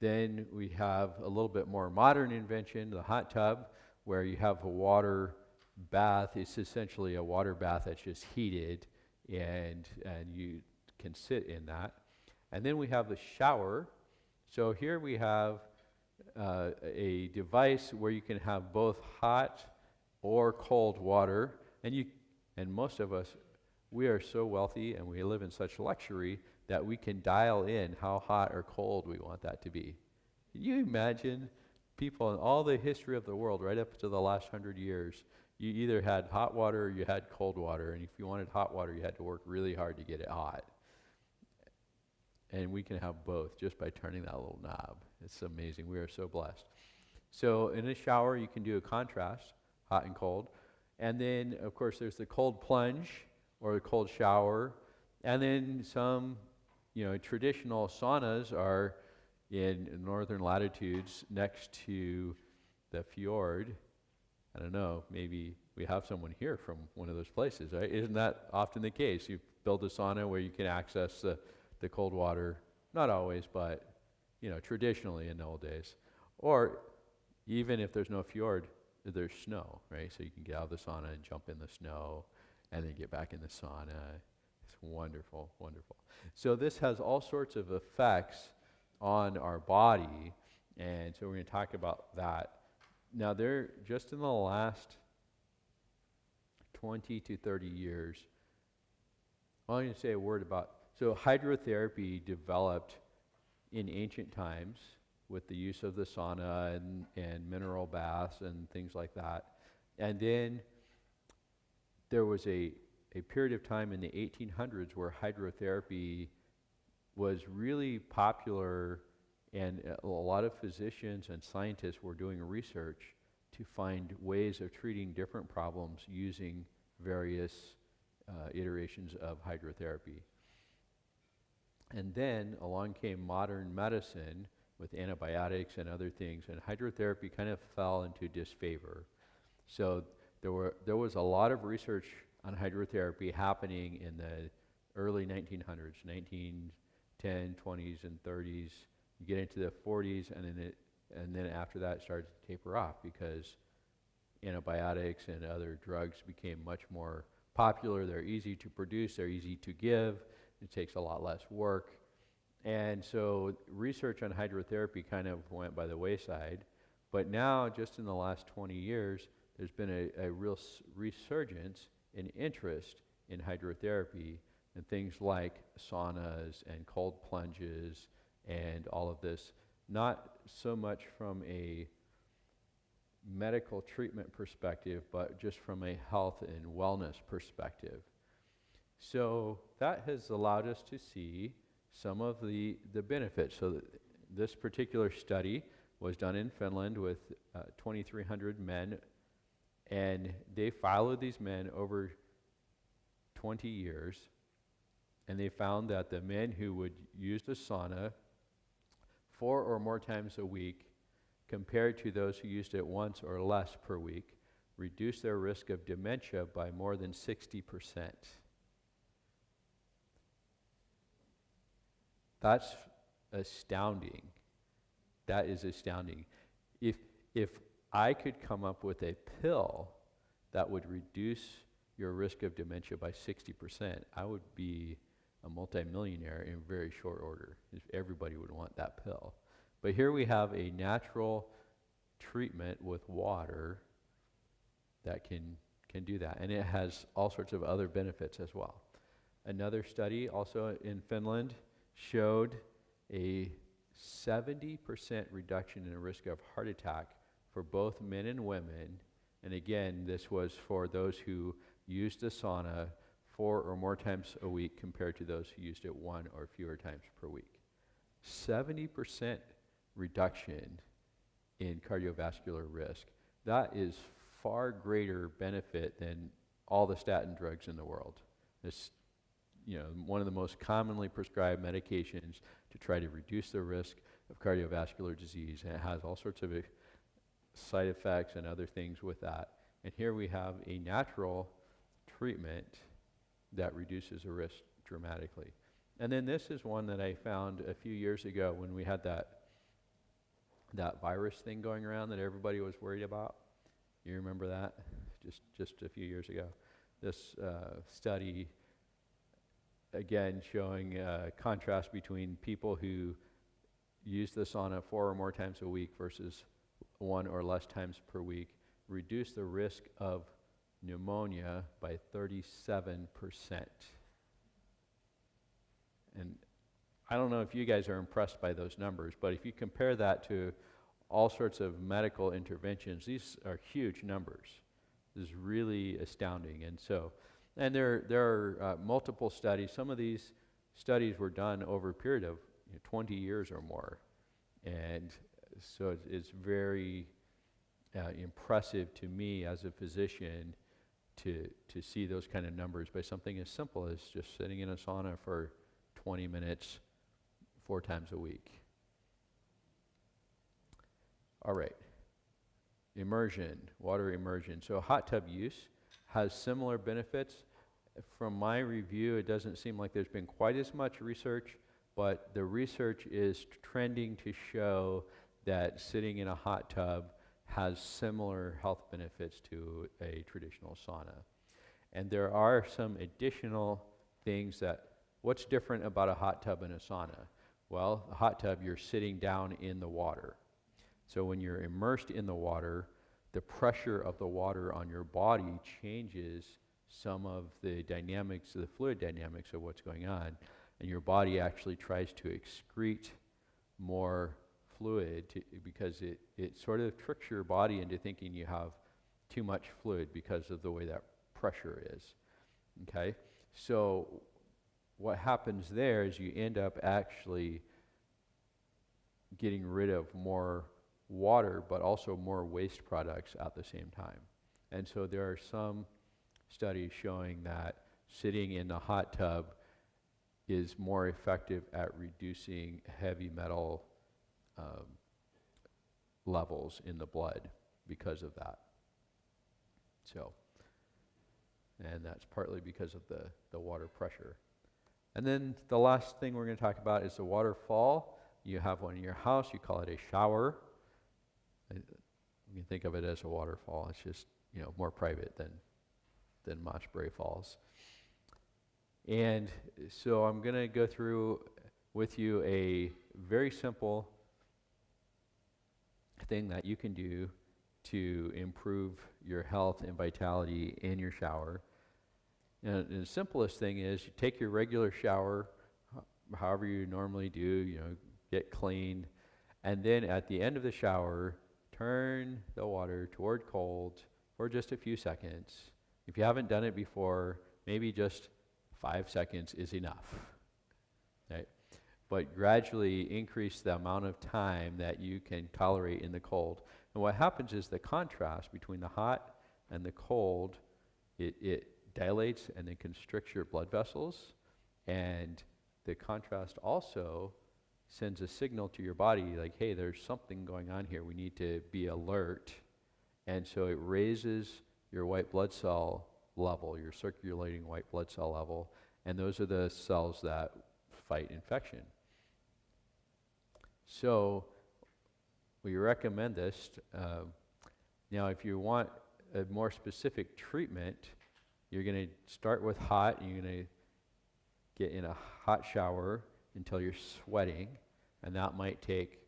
Then we have a little bit more modern invention, the hot tub, where you have a water bath. It's essentially a water bath that's just heated, and you can sit in that. And then we have the shower. So here we have a device where you can have both hot or cold water, and most of us, we are so wealthy and we live in such luxury that we can dial in how hot or cold we want that to be. Can you imagine people in all the history of the world, right up to the last 100 years, you either had hot water or you had cold water, and if you wanted hot water, you had to work really hard to get it hot. And we can have both just by turning that little knob. It's amazing. We are so blessed. So in a shower, you can do a contrast, hot and cold. And then, of course, there's the cold plunge or the cold shower. And then some, traditional saunas are in northern latitudes next to the fjord. I don't know, maybe we have someone here from one of those places, right? Isn't that often the case? You build a sauna where you can access the cold water, not always, but traditionally in the old days. Or even if there's no fjord, there's snow, right? So you can get out of the sauna and jump in the snow and then get back in the sauna. It's wonderful, wonderful. So this has all sorts of effects on our body, and so we're going to talk about that. Now, just in the last 20 to 30 years, I'm going to say a word about. So hydrotherapy developed in ancient times with the use of the sauna and mineral baths and things like that. And then there was a period of time in the 1800s where hydrotherapy was really popular, and a lot of physicians and scientists were doing research to find ways of treating different problems using various iterations of hydrotherapy. And then along came modern medicine with antibiotics and other things, and hydrotherapy kind of fell into disfavor. So there was a lot of research on hydrotherapy happening in the early 1900s, 1910, 20s, and 30s. You get into the 40s, and then after that it started to taper off because antibiotics and other drugs became much more popular. They're easy to produce, they're easy to give, it takes a lot less work. And so research on hydrotherapy kind of went by the wayside. But now, just in the last 20 years, there's been a real resurgence in interest in hydrotherapy and things like saunas and cold plunges and all of this, not so much from a medical treatment perspective, but just from a health and wellness perspective. So that has allowed us to see some of the benefits. So this particular study was done in Finland with 2,300 men, and they followed these men over 20 years, and they found that the men who would use the sauna 4 or more times a week compared to those who used it once or less per week reduced their risk of dementia by more than 60%. That's astounding. That is astounding. If I could come up with a pill that would reduce your risk of dementia by 60%, I would be a multimillionaire in very short order. Everybody would want that pill. But here we have a natural treatment with water that can do that. And it has all sorts of other benefits as well. Another study also in Finland showed a 70% reduction in the risk of heart attack for both men and women And again, this was for those who used the sauna 4 or more times a week compared to those who used it 1 or fewer times per week. 70% reduction in cardiovascular risk. That is far greater benefit than all the statin drugs in the world. It's, one of the most commonly prescribed medications to try to reduce the risk of cardiovascular disease, and it has all sorts of side effects and other things with that. And here we have a natural treatment that reduces the risk dramatically. And then this is one that I found a few years ago when we had that virus thing going around that everybody was worried about. You remember that? Just a few years ago. This study, again, showing contrast between people who use the sauna 4 or more times a week versus 1 or less times per week, reduce the risk of pneumonia by 37%. And I don't know if you guys are impressed by those numbers, but if you compare that to all sorts of medical interventions, these are huge numbers. This is really astounding. And there are multiple studies. Some of these studies were done over a period of 20 years or more. And so it's very impressive to me as a physician to see those kind of numbers by something as simple as just sitting in a sauna for 20 minutes 4 times a week. All right. Immersion, water immersion. So hot tub use has similar benefits. From my review, it doesn't seem like there's been quite as much research, but the research is trending to show that sitting in a hot tub has similar health benefits to a traditional sauna. And there are some additional things what's different about a hot tub and a sauna? Well, a hot tub, you're sitting down in the water. So when you're immersed in the water, the pressure of the water on your body changes some of the dynamics, the fluid dynamics of what's going on, and your body actually tries to excrete more fluid because it sort of tricks your body into thinking you have too much fluid because of the way that pressure is. Okay? So what happens there is you end up actually getting rid of more water, but also more waste products at the same time. And so there are some studies showing that sitting in the hot tub is more effective at reducing heavy metal levels in the blood because of that. So, and that's partly because of the water pressure. And then the last thing we're going to talk about is the waterfall. You have one in your house, you call it a shower. You can think of it as a waterfall. It's just, more private than Mossbury Falls. And so I'm going to go through with you a very simple thing that you can do to improve your health and vitality in your shower. And the simplest thing is you take your regular shower, however you normally do, get clean, and then at the end of the shower, turn the water toward cold for just a few seconds. If you haven't done it before, maybe just 5 seconds is enough. Okay? But gradually increase the amount of time that you can tolerate in the cold. And what happens is the contrast between the hot and the cold, it dilates and then constricts your blood vessels. And the contrast also sends a signal to your body like, hey, there's something going on here. We need to be alert. And so it raises your white blood cell level, your circulating white blood cell level, and those are the cells that fight infection. So we recommend this. Now, if you want a more specific treatment, you're going to start with hot, and you're going to get in a hot shower until you're sweating, and that might take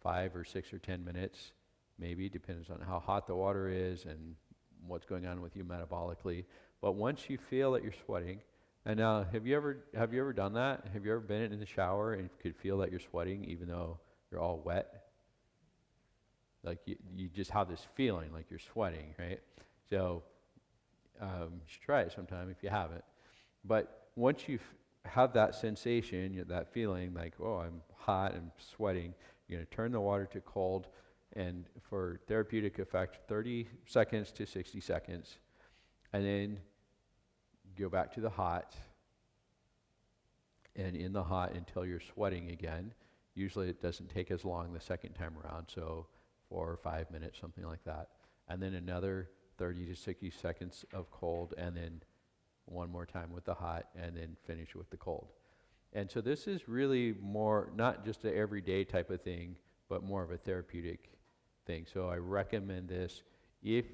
5 or 6 or 10 minutes, maybe, depends on how hot the water is and what's going on with you metabolically. But once you feel that you're sweating, and now, have you ever done that? Have you ever been in the shower and could feel that you're sweating even though you're all wet? Like you just have this feeling like you're sweating, right? So you should try it sometime if you haven't. But once you have that sensation, that feeling like, oh, I'm hot and sweating, you're going to turn the water to cold, and for therapeutic effect, 30 seconds to 60 seconds, and then go back to the hot, and in the hot until you're sweating again. Usually it doesn't take as long the second time around, so 4 or 5 minutes, something like that. And then another 30 to 60 seconds of cold, and then one more time with the hot, and then finish with the cold. And so this is really more, not just an everyday type of thing, but more of a therapeutic thing. So I recommend this if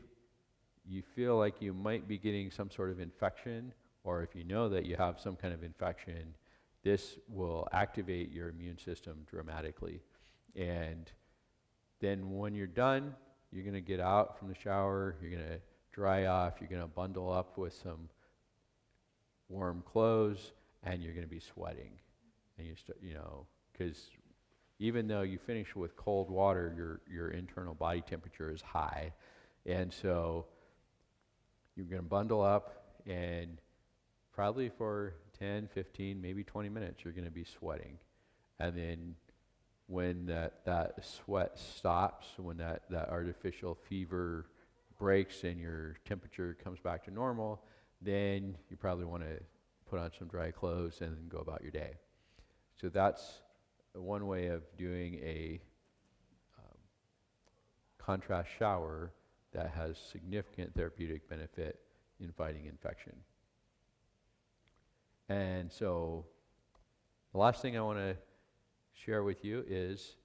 you feel like you might be getting some sort of infection, or if you know that you have some kind of infection, this will activate your immune system dramatically. And then when you're done, you're going to get out from the shower, you're going to dry off, you're going to bundle up with some warm clothes, and you're going to be sweating. And you start, because even though you finish with cold water, your internal body temperature is high. And so you're going to bundle up, and probably for 10, 15, maybe 20 minutes, you're going to be sweating. And then when that sweat stops, when that artificial fever breaks and your temperature comes back to normal, then you probably want to put on some dry clothes and then go about your day. So that's one way of doing a contrast shower that has significant therapeutic benefit in fighting infection. And so the last thing I want to share with you is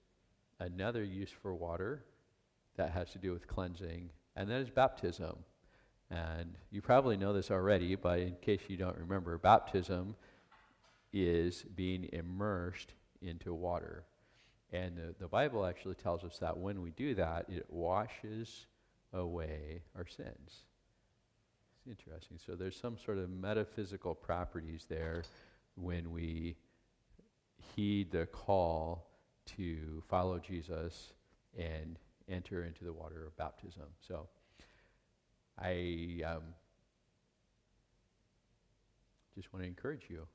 another use for water that has to do with cleansing, and that is baptism. And you probably know this already, but in case you don't remember, baptism is being immersed into water. And the Bible actually tells us that when we do that, it washes away our sins. It's interesting. So there's some sort of metaphysical properties there when we heed the call to follow Jesus and enter into the water of baptism. So I just want to encourage you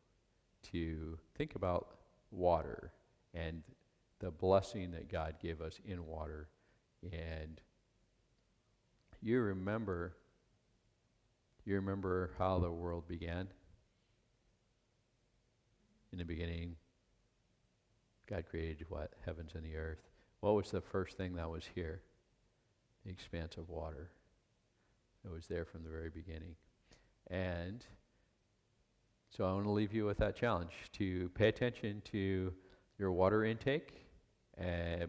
to think about water and the blessing that God gave us in water. And you remember how the world began? In the beginning, God created what? Heavens and the earth. What was the first thing that was here? The expanse of water. It was there from the very beginning. And so I want to leave you with that challenge to pay attention to your water intake,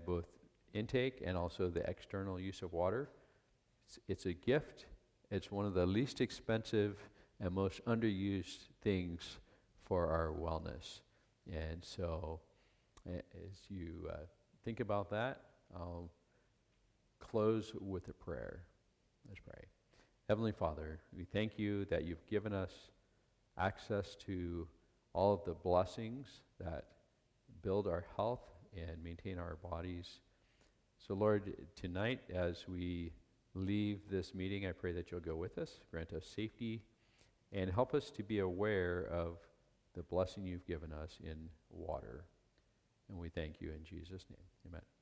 both intake and also the external use of water. It's a gift. It's one of the least expensive and most underused things for our wellness. And so as you think about that, I'll close with a prayer. Let's pray. Heavenly Father, we thank you that you've given us access to all of the blessings that build our health and maintain our bodies. So Lord, tonight as we leave this meeting, I pray that you'll go with us, grant us safety, and help us to be aware of the blessing you've given us in water. And we thank you in Jesus' name. Amen.